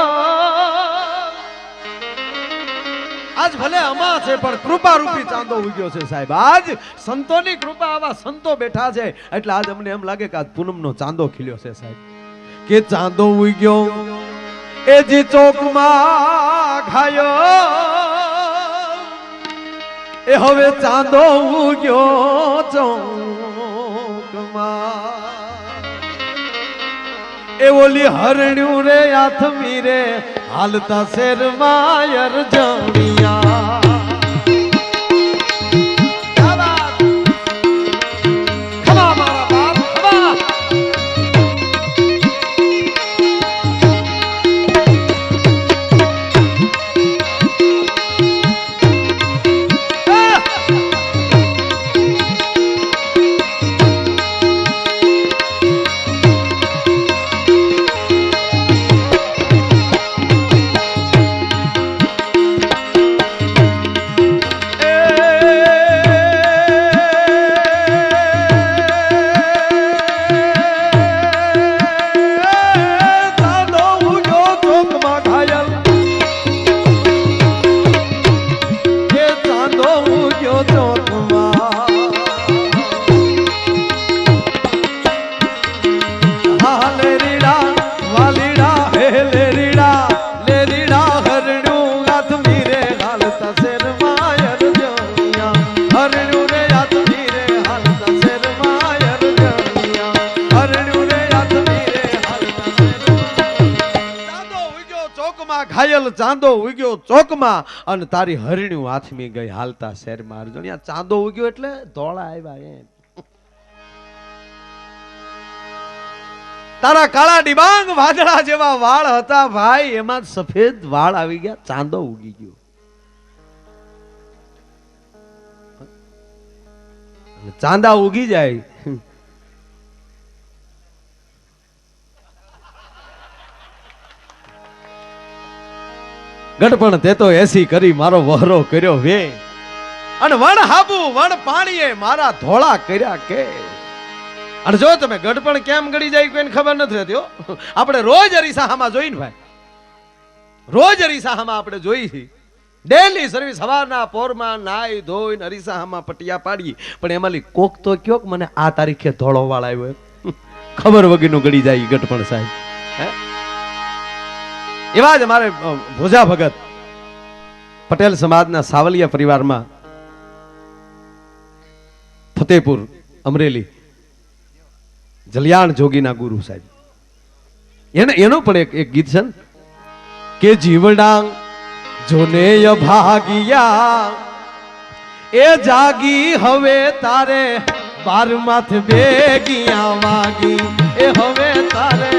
આજ ભલે અમા છે પણ કૃપા રૂપી ચાંદો ઉગ્યો છે સાહેબ. આજ સંતોની કૃપા, આવા સંતો બેઠા છે એટલે આજ અમને એમ લાગે કે આજ પૂનમનો ચાંદો ખીલ્યો છે સાહેબ. કે ચાંદો ઉગ્યો એ જે ચોકમાં ઘાયો, એ હવે ચાંદો ઉગ્યો ચોકમાં, એ ઓલી હરણ્યું રે આથમી રે હાલતા શેર માયર જણિયા. ઘાયલ ચાંદો ઉગ્યો ચોકમાં અને તારી હરણ્યું હાથમી ગઈ હાલતા શહેરમાં. અર્જુનિયા ચાંદો ઉગ્યો એટલે ધોળા આવ્યા એમ. તારા કાળા ડિબાંગ વાદળા જેવા વાળ હતા ભાઈ, એમાં સફેદ વાળ આવી ગયા, ચાંદો ઉગી ગયો. ચાંદા ઉગી જાય ગઢપણ તે તો એસી કરી મારો વહરો કર્યો વે, અને વણ હાબુ વણ પાણીએ મારા ધોળા કર્યા કે. અને જો તમે ગઢપણ કેમ ગળી જાય કોઈને ખબર નથી રહેતી. આપણે રોજ અરીસાહામાં જોઈને ભાઈ, રોજ અરીસાહામાં આપણે જોઈ છે ડેલી સર્વિસ સવારના પોરમાં નાઈ ધોઈને અરીસાહામાં પટિયા પાડી, પણ એમાંથી કોક તો કયો મને આ તારીખે ધોળો વાળ આવ્યો ખબર વગરનું ગળી જાય ગઢપણ સાહેબ. હે એવા જ અમારે ભોજા ભગત પટેલ સમાજના સાવલિયા પરિવારમાં ફતેપુર અમરેલી જલિયાણ જોગીના ગુરુ સાહેબ, એનો પણ એક ગીત છે કે જીવડાંગ જોને ભાગિયા એ જાગી હવે તારે બાર માથ બેગિયા વાગી, એ હવે તારે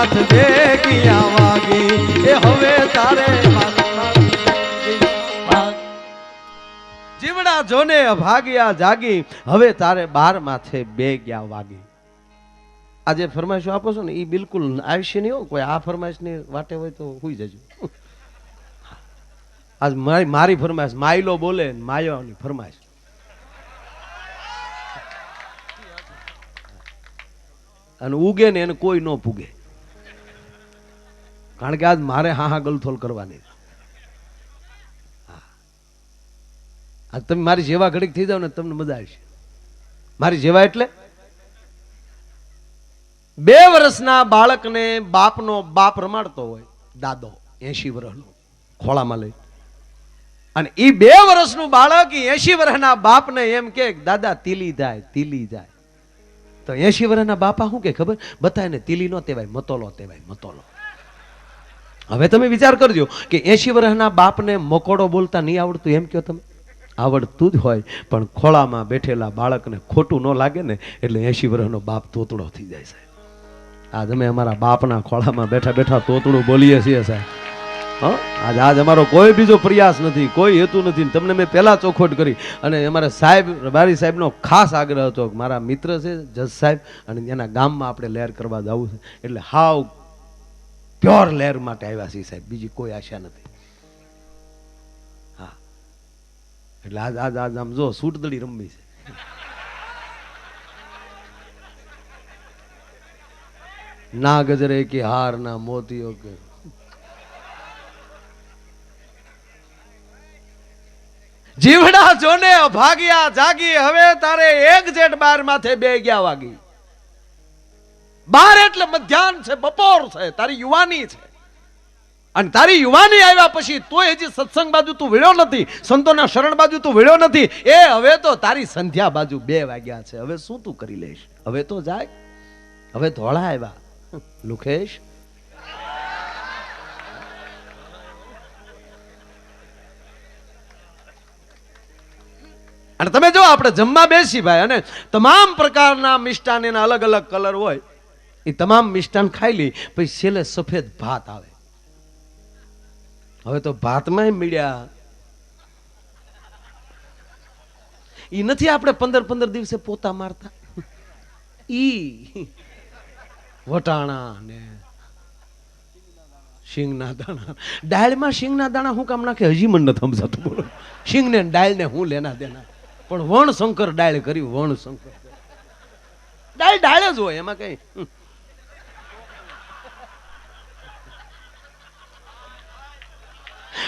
માથ ભેગિયા વાગી એ હવે તારે જીવડા જોને ભાગ્યા જાગી હવે તારે 12 માથે બે ગયા વાગી. આજે ફરમાઈશો આપો છો ને એ બિલકુલ આવશે નહીં હો. કોઈ આ ફરમાઈશ ની વાટે હોય તો હુઈ જજો. આજ મારી ફરમાઈશ માયલો બોલે માયાની ફરમાઈશ. અને ઉગે ને એને કોઈ ન પૂગે, કારણ કે આજ મારે હા ગલથોલ કરવાની. આજ તમે મારી જેવા ઘડીક થઈ જાવ ને તમને મજા આવશે. મારી જેવા એટલે 2 વર્ષના બાળકને બાપનો બાપ રમાડતો હોય, દાદો 80 વર્ષનો ખોળામાં લઈ, અને એ 2 વર્ષનું બાળક 80 વર્ષના બાપને એમ કે દાદા તીલી જાય તીલી જાય. તો 80 વર્ષના બાપા શું કે ખબર? બતાય ને તીલી નો તેવાય, મતોલો તેવાય, મતોલો. હવે તમે વિચાર કરજો કે 80 વર્ષના બાપને મકોડો બોલતા નહીં આવડતું એમ કયો તમે? આવડતું જ હોય, પણ ખોળામાં બેઠેલા બાળકને ખોટું ન લાગે ને એટલે 80 વર્ષનો બાપ તોતડો થઈ જાય સાહેબ. આજ અમે અમારા બાપના ખોળામાં બેઠા બેઠા તોતડું બોલીએ છીએ સાહેબ. આજ અમારો કોઈ બીજો પ્રયાસ નથી, કોઈ હેતુ નથી. તમને મેં પહેલા ચોખવટ કરી, અને અમારા સાહેબ રબારી સાહેબનો ખાસ આગ્રહ હતો. મારા મિત્ર છે જજ સાહેબ, અને એના ગામમાં આપણે લહેર કરવા જવું છે, એટલે હાવ પ્યોર લહેર માટે આવ્યા છીએ સાહેબ, બીજી કોઈ આશા નથી. હા, એટલે આજ આમ જો સૂટદડી રમવી છે. ના ગજરે કે હાર ના મોતીઓ કે જીવડા જોને ભાગ્યા જાગી હવે તારે 1 જેઠ 12 માથે બે ગયા વાગી. 12 એટલે મધ્યાહન છે, બપોર છે, તારી યુવાની છે. અને તારી યુવાની આવ્યા પછી તોય હજી સત્સંગ બાજુ તું વળ્યો નથી, સંતોના શરણ બાજુ તું વળ્યો નથી. એ હવે તો તારી સંધ્યા બાજુ 2 વાગ્યા છે. હવે શું તું કરી લઈશ? હવે તો જાય. હવે ધોળા આવ્યા લુખેશ. અને તમે જો આપણે જમવા બેસી ભાઈ, અને તમામ પ્રકારના મિષ્ટાન એના અલગ અલગ કલર હોય, એ તમામ મિષ્ટાન ખાઈ લી, પછી છેલ્લે સફેદ ભાત આવે. હવે તો ભાતમાં મળ્યા ઈ નથી આપણે 15 દિવસે પોતા મારતા, ઈ વટાણા ને શીંગના દાણા. દાળમાં શીંગના દાણા હું કામ નાખે હજી મને નથી સમજાતું. બોલો, શીંગ ને દાળ ને હું લેના દેના, પણ વણ શંકર દાળ કરી. વણ શંકર દાળ દાળ જ હોય, એમાં કઈ.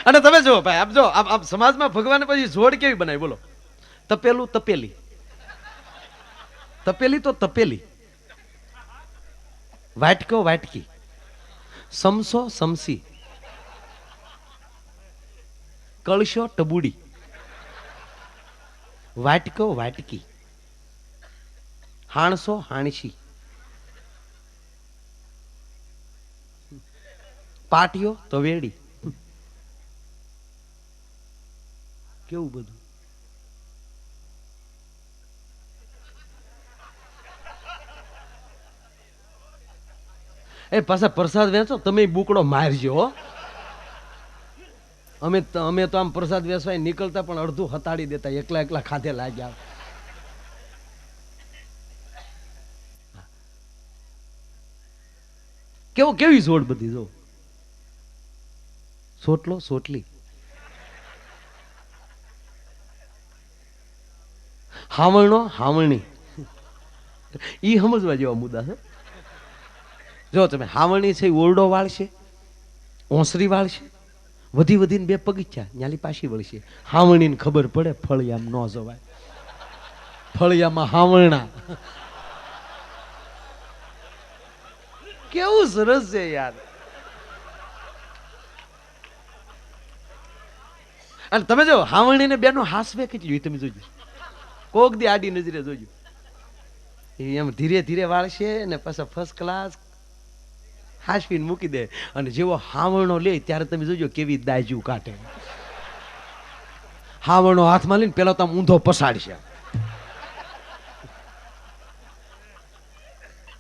અને તમે જો ભાઈ, આપ જો આપ સમાજમાં ભગવાન પછી જોડ કેવી બનાવી બોલો? તપેલું તપેલી, તપેલી તો તપેલી, વાટકો વાટકી, સમસો સમસી, કળશો ટબુડી, વાટકો વાટકી, હાણસો હાણસી, પાટિયો તવેડી. કેવું બધું. એ પાછા પ્રસાદ વેચો તમે, બુકડો મારજો. અમે તો આમ પ્રસાદ વેચવા નીકળતા પણ અડધું હતાડી દેતા, એકલા ખાધે લાગ્યા. કેવી જોડ બધી જો. સોટલો સોટલી, હાવણો હાવણી, ઈ સમજવા જેવા મુદ્દા છે. જો તમે હાવણી છે ઓરડો વાળશે, ઓસરી વાળશે, વધી વધીને 2 પગીચા ન્યાલી પાછી વળશે. હાવણીને ખબર પડે ફળિયામ ન જવાય, ફળિયામાં હાવણા. કેવું સરસ છે યાર. અને તમે જો હાવણીને બેનો હાસવે કેટલી તમે જોજો, કોક દી આડી નજરે જોજો. એમ ધીરે ધીરે વાળશે ને પાછા ફર્સ્ટ ક્લાસ હાસવીને મૂકી દે. અને જેવો હાવણો લે ત્યારે તમે જોજો કેવી દાજુ કાઢે. હાવણો હાથમાં લઈને પેલા તો ઊંધો પસાડશે.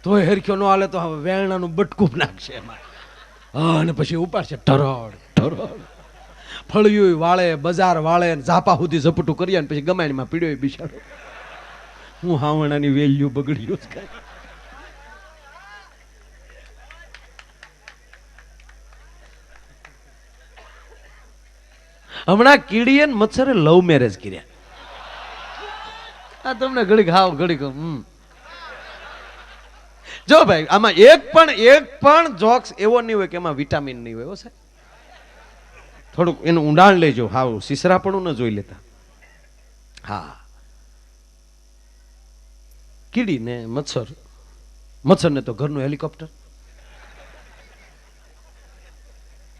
તોય હરખ્યો ન હાલે તો વેણનાનું બટકું નાખશે એમાં. હા, અને પછી ઉપાડશે ઠરોડ ઠરોડ. ફળિયું વાળે, બજાર વાળે, ઝાપા સુધી ઝપટું કરીએ ને પછી ગમાણીમાં પીડ્યો બિચારો. હું હાવણાની વેલ્યુ બગડ્યું જ કાંઈ. હમણાં કીડીએ ને મચ્છરે લવ મેરેજ કર્યા. આ તમને ઘડીક હાવ ઘડીક જો ભાઈ, આમાં એક પણ જોક્સ એવો નહીં હોય કે એમાં વિટામિન નહીં હોય. સાહેબ થોડુંક એનું ઊંડાણ લેજો. હાવ સીસરાપણું ન જોઈ લેતા. હા, કીડી ને મચ્છર ને તો ઘરનું હેલિકોપ્ટર.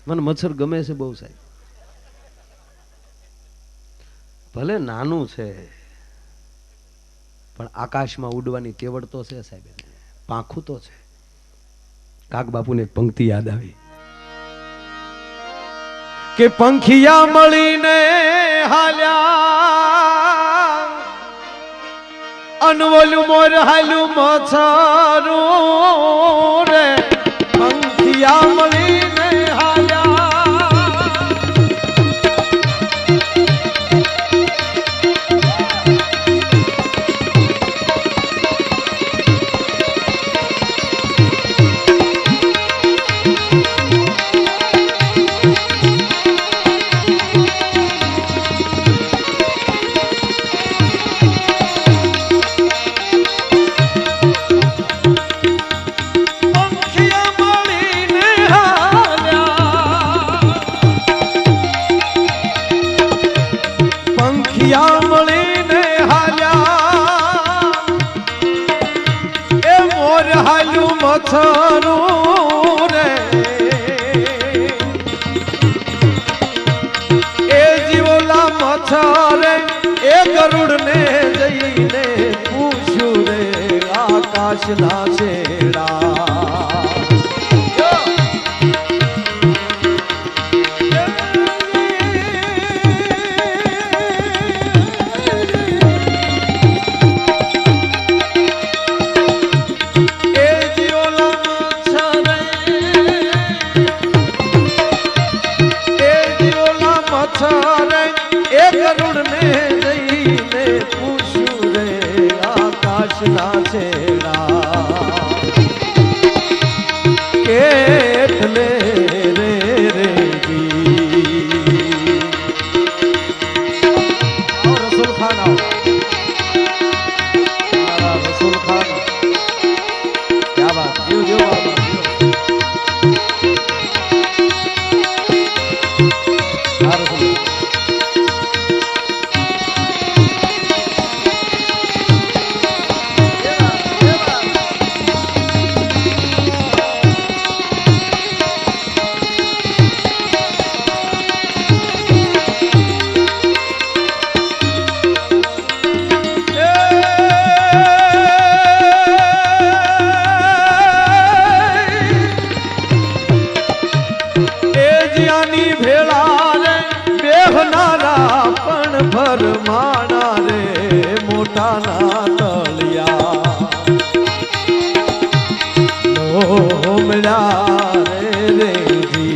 મને મચ્છર ગમે છે બહુ સાહેબ. ભલે નાનું છે પણ આકાશમાં ઉડવાની તેવડ તો છે સાહેબ. પાંખું તો છે. કાક બાપુને એક પંક્તિ યાદ આવી કે પંખિયા મળીને હાલ્યા અનવલું મોર હાલ્યું મચ્છરું રે. પંખિયા મળીને હાલ્યા મચ્છરું રે. એ જીવોલા મચ્છરે એ ગરુડ ને જઈને પૂછ્યું રે આકાશના છેડા. કેટલે રે રસુલ ખાન રસુલ ખાન ક્યા બાત. જો ભરમાણા રે મોટાના તળિયા મળ્યા રે રેજી.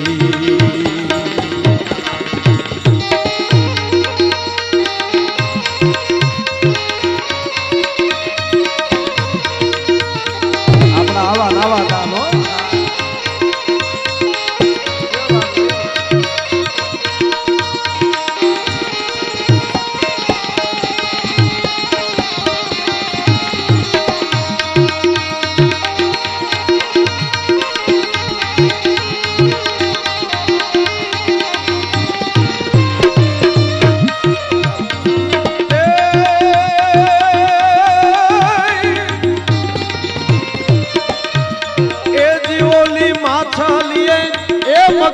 આપણા આવા નવા કામો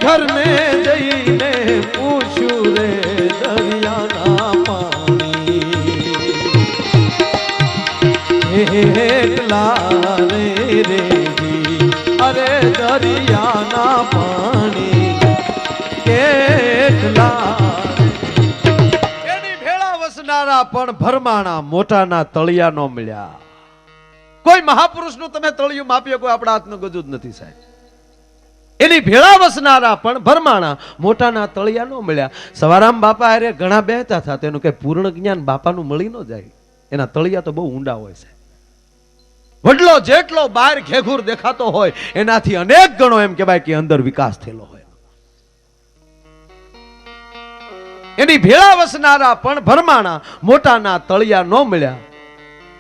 घर में जईने पूछू रे दरियाना पानी हेटला रे रेजी. अरे दरियाना पानी કેટલા એની ભેળા વસનારા પણ ભરમાણા મોટાના તળિયા નો મળ્યા. કોઈ મહાપુરુષનું તમે તળિયું માપી શકો, આપણા હાથનું ગજુ જ નથી સાહેબ. એની ભેળા વસનારા પણ ભરમાણા, મોટાના તળિયા ન મળ્યા. સવારામ બાપા અરે ઘણા બેહતા હતા, તેનું કઈ પૂર્ણ જ્ઞાન બાપાનું મળી ન જાય. એના તળિયા તો બહુ ઊંડા હોય છે. વડલો જેટલો બહાર ઘેઘુર દેખાતો હોય એનાથી અનેક ગણો એમ કહેવાય કે અંદર વિકાસ થયેલો હોય. એની ભેળા વસનારા પણ ભરમાણા, મોટાના તળિયા ન મળ્યા.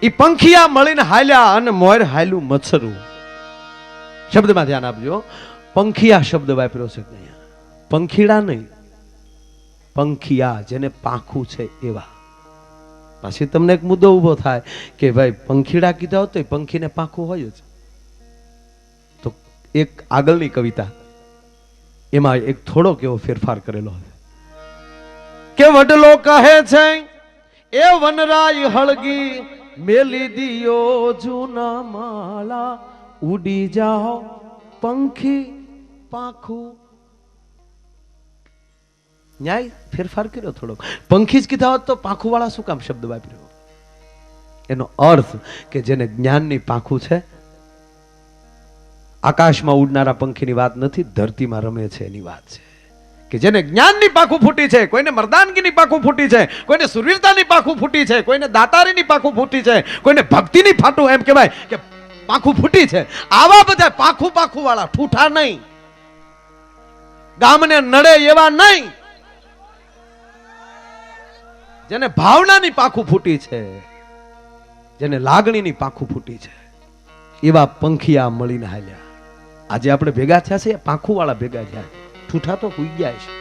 ઈ પંખિયા મળીને હાલ્યા અને મોર હાલ્યું મચ્છરું. શબ્દમાં ધ્યાન આપજો, પંખિયા શબ્દ વાપર્યો છે અહીંયા, પંખીડા નહીં, પંખિયા, જેને પાંખું છે એવા. પછી તમને એક મુદ્દો ઉભો થાય કે ભાઈ પંખીડા કીધા હોત તો પંખીને પાંખું હોય જ. તો એક આગળની કવિતા એમાં એક થોડોક એવો ફેરફાર કરેલો હોય કે વડલો કહે છે એ વનરાય હળગી મેલી દિયો જૂના માળા, ઉડી જાઓ પંખી પાંખું. ન્યાય ફેરફાર કર્યો થોડોક. પંખી જ કીધા હોત તો પાંખું વાળા શું કામ શબ્દ વાપર્યો? એનો અર્થ કે જેને જ્ઞાનની પાંખું છે. આકાશમાં ઉડનારા પંખીની વાત નથી, ધરતીમાં રમે છે એની વાત છે. કે જેને જ્ઞાનની પાંખું ફૂટી છે, કોઈને મર્દાનગીની પાંખું ફૂટી છે, કોઈને સુરવીરતાની પાંખું ફૂટી છે, કોઈને દાતારીની પાંખું ફૂટી છે, કોઈને ભક્તિની ફાટું એમ કહેવાય કે પાંખું ફૂટી છે. આવા બધા પાંખું પાંખું વાળા, ઠૂઠા નહીં, ગામને નડે એવા નહીં, જેને ભાવનાની પાંખું ફૂટી છે, જેને લાગણીની પાંખું ફૂટી છે, એવા પંખિયા મળીને હાલ્યા. આજે આપણે ભેગા થયા છે, પાંખું વાળા ભેગા થયા. ઠૂઠા તો હુઈ ગયા છે.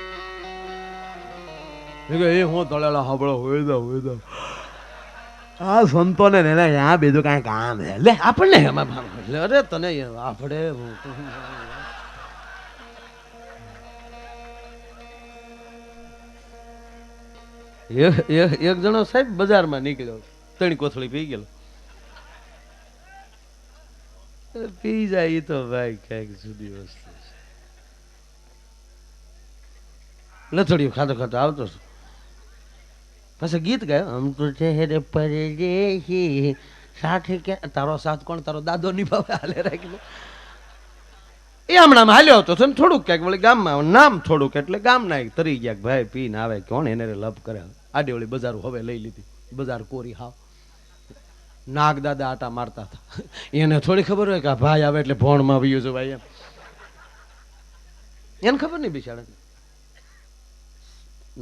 એ હું તળેલા હાબળો હોય દો આ સંતોને ને ત્યાં બીજું કાંઈ કામ હે લે આપણને અરે તને આપણે એક જણો સાહેબ બજારમાં નીકળ્યો, ત્રણ કોથળી પી ગયેલો. પી જાય તો ભાઈ કઈક જુદી વસ્તુ છે. લથડિયું ખાતો ખાતો આવતો પછી ગીત ગાયો, હમ તો ચહેરે પરદેશી સાથે કે તારો સાથ કોણ તારો દાદો નિભાવે હાલે રાખી એ હમણાં હાલ્યો હતો થોડુંક ક્યાંક વળી ગામમાં નામ થોડુંક એટલે ગામના એક તરી ગયા ભાઈ પીને આવે કોણ એને લપ કરે. આડી વળી બજાર હવે લઈ લીધી, બજાર કોરી હાવ. નાગ દાદા આટા મારતા હતા, એને થોડી ખબર હોય કે ભાઈ આવે એટલે ભોણમાં આવ્યું છે ભાઈ, એમ એને ખબર નહીં બિચારા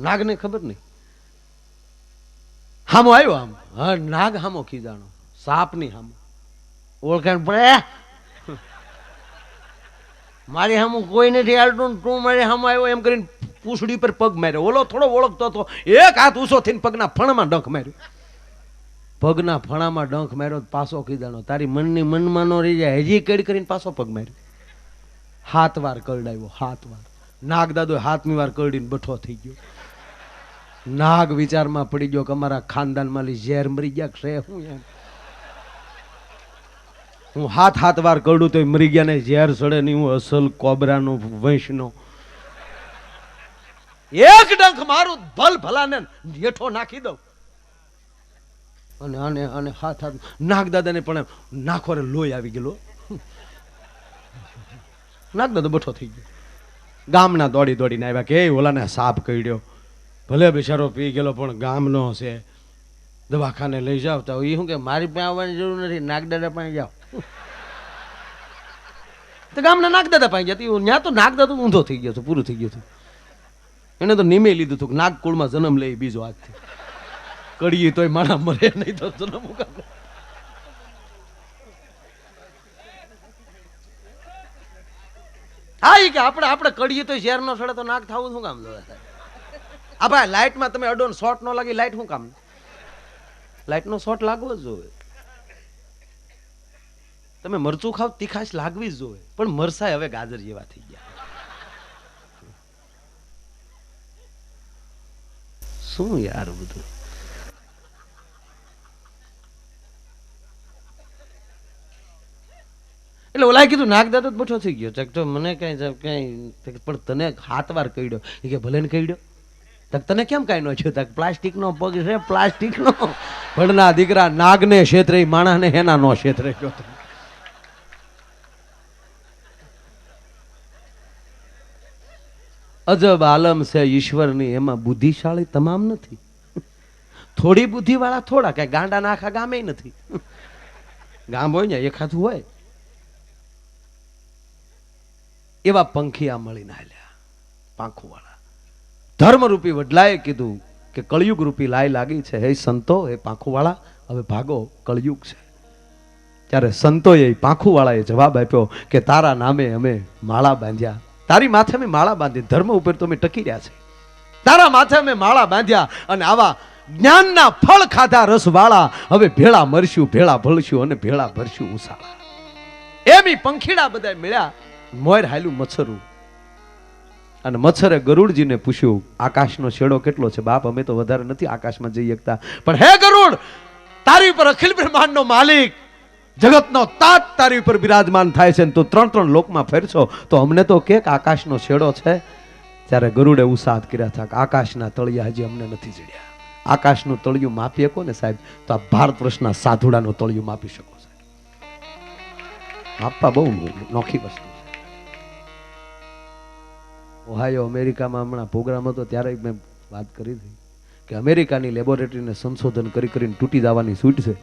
નાગને ખબર નહીં. હામો આવ્યો આમ, હા નાગ હામો ખીજાણો, સાપ ની હામો ઓળખાણ પડે. મારી હામું કોઈ નથી હાલતું, તું મારી હામો આવ્યો એમ કરીને પૂછડી પર પગ માર્યો. ઓલો થોડો ઓળખતો હતો, એક હાથ ઊંચો થઈને પગના ફણામાં ડંખ માર્યો. પગના ફણામાં ડંખ માર્યો, પાછો ખીજાણો. તારી મનની મનમાં નો રહી જાય, હજી કડી કરીને પાછો પગ માર્યો. 7 વાર કરડાવ્યો, 7 વાર. નાગ દાદો 7મી વાર કરડીને બઠો થઈ ગયો. નાગ વિચારમાં પડી ગયો કે અમારા ખાનદાનમાં ઝેર મરી ગયા છે હું એમ. હું 7 વાર કરડું તો મરી ગયા ને ઝેર સડે નહીં, હું અસલ કોબરાનો વંશનો. એક ડંખ મારું ભલ ભલાને હેઠો નાખી દઉં. અને આને આને હાથ નાગ દાદાને પણ નાખોરે લોહી આવી ગયેલો. નાગ દાદો બઠો થઈ ગયો. ગામના દોડી દોડીને આવ્યા કે ઓલાને સાપ કરડ્યો. ભલે બિચારો પી ગયેલો પણ ગામનો છે, દવાખાને લઈ જાવ. તો એ શું કે મારી પાસે આવવાની જરૂર નથી, નાગદાદા પાસે જાઓ. તો ગામના નાગદાદા પાસે ગયા. ત્યાં તો નાગદાદો ઊંધો થઈ ગયો હતો, પૂરું થઈ ગયું હતું. એને તો નિમે લીધું હતું કે નાગકુળમાં જન્મ લે બીજો આજથી. કડીએ તોય માણા મરે નહીં તો જન્મ ઉગાડે. હા એ કે આપણે કડીએ તો ઝેર નો સડે તો નાક થવું શું કામ જોવે? આ ભાઈ લાઇટમાં તમે અડો શોર્ટ નો લાગી, લાઇટ શું કામ? લાઇટ નો શોર્ટ લાગવો જ જોવે. તમે મરચું ખાવ તીખાશ લાગવી જ જોવે, પણ મરસાય હવે ગાજર જેવા થઈ ગયા. શું યાર બધું. એટલે ઓલા કીધું નાગદાદો બઠો થઈ ગયો. તો મને કઈ પણ તને 7 વાર કહ્યો. એ કે ભલે ને કહ્યો. તક તને કેમ કાંઈ ન થયું? તક પ્લાસ્ટિકનો પગ છે, પ્લાસ્ટિકનો. ભણના દીકરા નાગને ક્ષેત્રે માણસને હેના નો ક્ષેત્રે ગયો. અજબ આલમ છે ઈશ્વરની, એમાં બુદ્ધિશાળી તમામ નથી. થોડી બુદ્ધિ વાળા થોડા, કઈ ગાંડા ના આખા ગામે નથી. ગામ હોય ને એકાદું હોય. એવા પંખિયા મળીને હાલ્યા, પાંખું વાળા. ધર્મરૂપી વડલાએ કીધું કે કળિયુગ રૂપી લાઈ લાગી છે, હે સંતો, હે પાંખું વાળા, હવે ભાગો, કળિયુગ છે. ત્યારે સંતોએ પાંખું વાળાએ જવાબ આપ્યો કે તારા નામે અમે માળા બાંધ્યા, તારી માથે અમે માળા બાંધી, ધર્મ ઉપર તો અમે ટકી રહ્યા છે. તારા માથે અમે માળા બાંધ્યા અને આવા જ્ઞાનના ફળ ખાધા રસવાળા, હવે ભેળા મરશું, ભેળા ભળશું અને ભેળા ભરશું ઉસાળા. એમ પંખીડા બધા મળ્યા. મોર હાલ્યું મચ્છરું, અને મચ્છરે ગરુડજીને પૂછ્યું આકાશનો છેડો કેટલો છે? બાપ અમે તો વધારે નથી આકાશમાં જઈ શકતા, પણ હે ગરુડ, તારી ઉપર અખિલ બ્રહ્માંડનો માલિક, જગતનો તાત તારી ઉપર બિરાજમાન થાય છે, તો 3 લોકમાં ફેરશો તો અમને તો કે આકાશનો છેડો છે. ત્યારે ગરુડે ઉસાદ કર્યા હતા, આકાશના તળિયા હજી અમને નથી જડ્યા. આકાશનું તળિયું માપી શકો ને સાહેબ, તો આ ભારત વર્ષના સાધુડાનું તળિયું માપી શકો સાહેબ. માપવા બહુ નોખી વસ્તુ છે. ઓહાયો અમેરિકામાં હમણાં પ્રોગ્રામ હતો ત્યારે મેં વાત કરી હતી કે અમેરિકાની લેબોરેટરીને સંશોધન કરીને તૂટી જવાની છૂટ છે.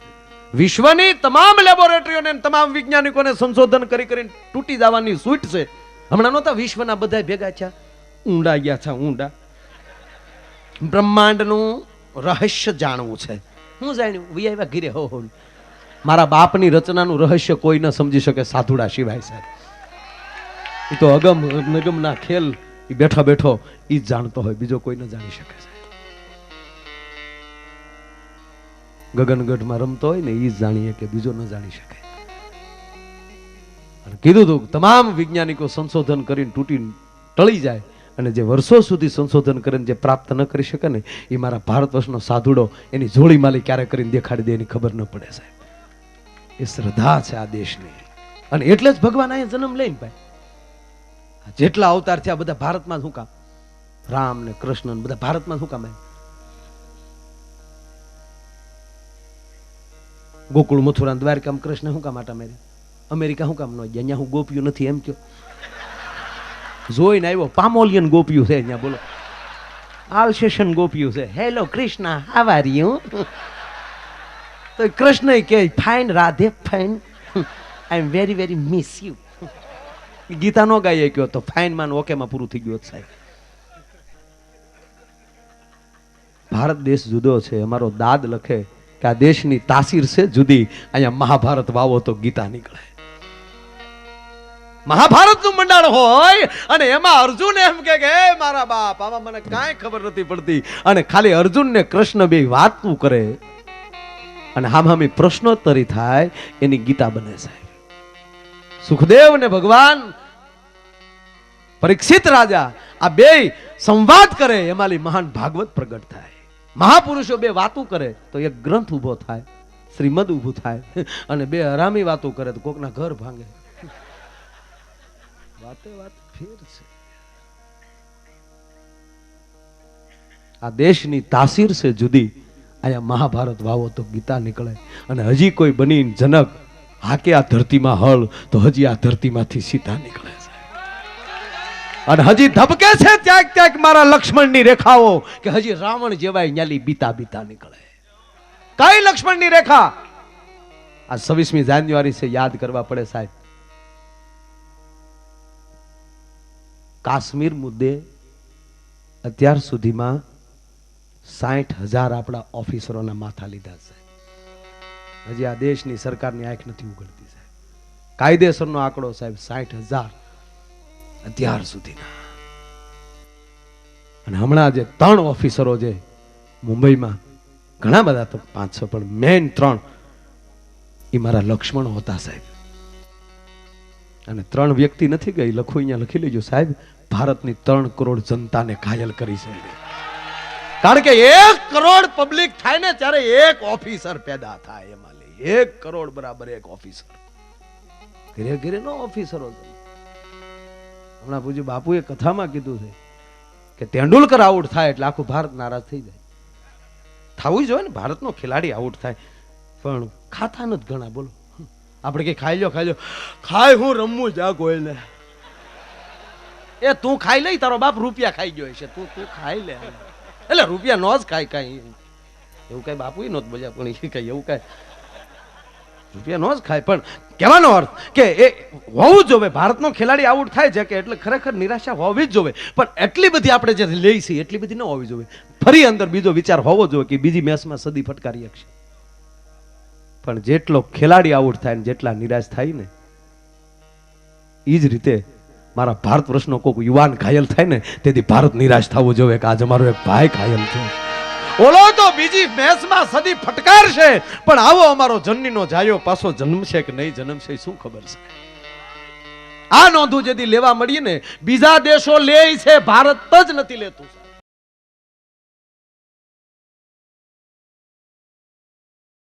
વિશ્વની તમામ લેબોરેટરીઓને તમામ વૈજ્ઞાનિકોને સંશોધન કરીને તૂટી જવાની છૂટ છે. હમણાં નહોતા વિશ્વના બધા ભેગા થયા, ઊંડા ગયા છે, ઊંડા. બ્રહ્માંડનું રહસ્ય જાણવું છે. હું જાણ્યું વી આવ્યા ઘીરે હો. મારા બાપની રચનાનું રહસ્ય કોઈ ન સમજી શકે સાધુડા સિવાય સાહેબ. એ તો અગમ નગમના ખેલ એ બેઠો બેઠો એ જ જાણતો હોય, બીજો કોઈ ન જાણી શકે છે. ગગનગઢમાં રમતો હોય ને એ જ જાણીએ કે બીજો ન જાણી શકે. કીધું તું તમામ વૈજ્ઞાનિકો સંશોધન કરીને તૂટીને ટળી જાય, અને જે વર્ષો સુધી સંશોધન કરીને જે પ્રાપ્ત ન કરી શકે ને, એ મારા ભારત વર્ષનો સાધુડો એની જોડી માલી ક્યારે કરીને દેખાડી દે એની ખબર ન પડે સાહેબ. એ શ્રદ્ધા છે આ દેશની, અને એટલે જ ભગવાન અહીંયા જન્મ લઈને ભાઈ જેટલા અવતાર થયા બધા ભારતમાં શું કામ? રામ ને કૃષ્ણ ને બધા ભારતમાં શું કામ? ગોકુળ મથુરા દ્વારકા કૃષ્ણ શું કામ આટા મેરી? અમેરિકા શું કામ ન ગયા? અહીંયા હું ગોપ્યું નથી એમ કયો? જોઈને આવ્યો પામોલિયન ગોપ્યું છે અહીંયા, બોલો આલ્સેશન ગોપ્યું છે. Hello Krishna, how are you? તો કૃષ્ણ કે fine Radhe fine, I am very very miss you. Gita નો ગાય કયો તો ફાઇન માન ઓકે માં પૂરું થઈ ગયું સાહેબ. ભારત દેશ જુદો છે. અમારો દાદ લખે કે આ દેશની તાસીર છે જુદી, અહીંયા મહાભારત વાવો તો ગીતા નીકળે. મહાભારત નું મંડાળ હોય અને એમાં અર્જુન એમ કે મારા બાપ આમાં મને કાંઈ ખબર નથી પડતી, અને ખાલી અર્જુન ને કૃષ્ણ બે વાતું કરે અને હામી પ્રશ્નોત્તરી થાય, એની ગીતા બને સાહેબ. સુખદેવ ને ભગવાન પરીક્ષિત રાજા આ બે સંવાદ કરે, એમાંથી મહાન ભાગવત પ્રગટ થાય. મહાપુરુષો બે વાતો કરે તો એક ગ્રંથ ઉભો થાય, શ્રીમદ ઉભું થાય, અને બે હરામી વાતો કરે તો કોકના ઘર ભાંગે. વાતે વાત ફેર છે. આ દેશની તાસીર છે જુદી, અહીંયા મહાભારત વાવો તો ગીતા નીકળે. અને હજી કોઈ બની જનક હાકે આ ધરતીમાં હળ તો હજી આ ધરતીમાંથી સીતા નીકળે છે. અને હજી ધબકે છે ક્યાંક ક્યાંક મારા લક્ષ્મણની રેખાઓ કે હજી રાવણ જેવાય ન્યાલી બીતા બીતા નીકળે. કઈ લક્ષ્મણની રેખા? આ 26મી જાન્યુઆરી છે, યાદ કરવા પડે સાહેબ. કાશ્મીર મુદ્દે અત્યાર સુધીમાં 60,000 આપણા ઓફિસરોના માથા લીધા છે. હજી આ દેશની સરકારની આંખ નથી ઉઘડતી સાહેબ. કાયદેસરનો આંકડો સાહેબ 60,000 અત્યાર સુધીના. અને હમણાં જે 3 ઓફિસરો છે મુંબઈમાં, ઘણા બધા તો 500, પણ મેન 3 એ મારા લક્ષ્મણો હતા સાહેબ. અને 3 વ્યક્તિ નથી ગઈ, લખો અહીંયા લખી લેજો સાહેબ. ભારતની 3 કરોડ જનતાને ઘાયલ કરી છે. કારણ કે 1 કરોડ પબ્લિક થાય ને ત્યારે 1 ઓફિસર પેદા થાય. એમાં 1 કરોડ બરાબર 1 ઓફિસર. ઘરે ઘરે નો ઓફિસરો. હમણાં પૂજ્ય બાપુએ કથામાં કીધું છે કે તેંડુલકર આઉટ થાય એટલે આખું ભારત નારાજ થઈ જાય. થવું જોઈએ ને, ભારતનો ખેલાડી આઉટ થાય, પણ ખાતા નથી ઘણા. બોલો, આપણે કે ખાઈ લો ખાય, હું રમવું જા કોઈને. એ તું ખાઈ લઈ, તારો બાપ રૂપિયા ખાઈ ગયો છે, તું ખાઈ લે. એટલે રૂપિયા નો જ ખાય કાંઈ એવું કઈ બાપુ નહોતું બોલ્યા, પણ એ કઈ એવું કઈ રૂપિયા નો જ ખાય. પણ કહેવાનો અર્થ કે એ હોવું જ જોવે. ભારતનો ખેલાડી આઉટ થાય છે કે એટલે ખરેખર નિરાશા હોવી જ જોવે, પણ એટલી બધી આપણે જે લઈ છીએ એટલી બધી ન હોવી જોઈએ. ફરી અંદર બીજો વિચાર હોવો જોઈએ કે બીજી મેચમાં સદી ફટકારી શકશે. પણ જેટલો ખેલાડી આઉટ થાય ને જેટલા નિરાશ થાય ને, એ જ રીતે મારા ભારત વર્ષનો કોઈક યુવાન ઘાયલ થાય ને તેથી ભારત નિરાશ થવું જોઈએ કે આજે મારો એક ભાઈ ઘાયલ થયો. ઓલો તો બીજી મેચમાં સદી ફટકારશે, પણ આવો અમારો જનનીનો જાયો પાછો જન્મશે કે નહીં જન્મશે શું ખબર છે. આ નોંધું જેથી લેવા મળીએ ને, બીજા દેશો લે છે, ભારત જ નથી લેતું.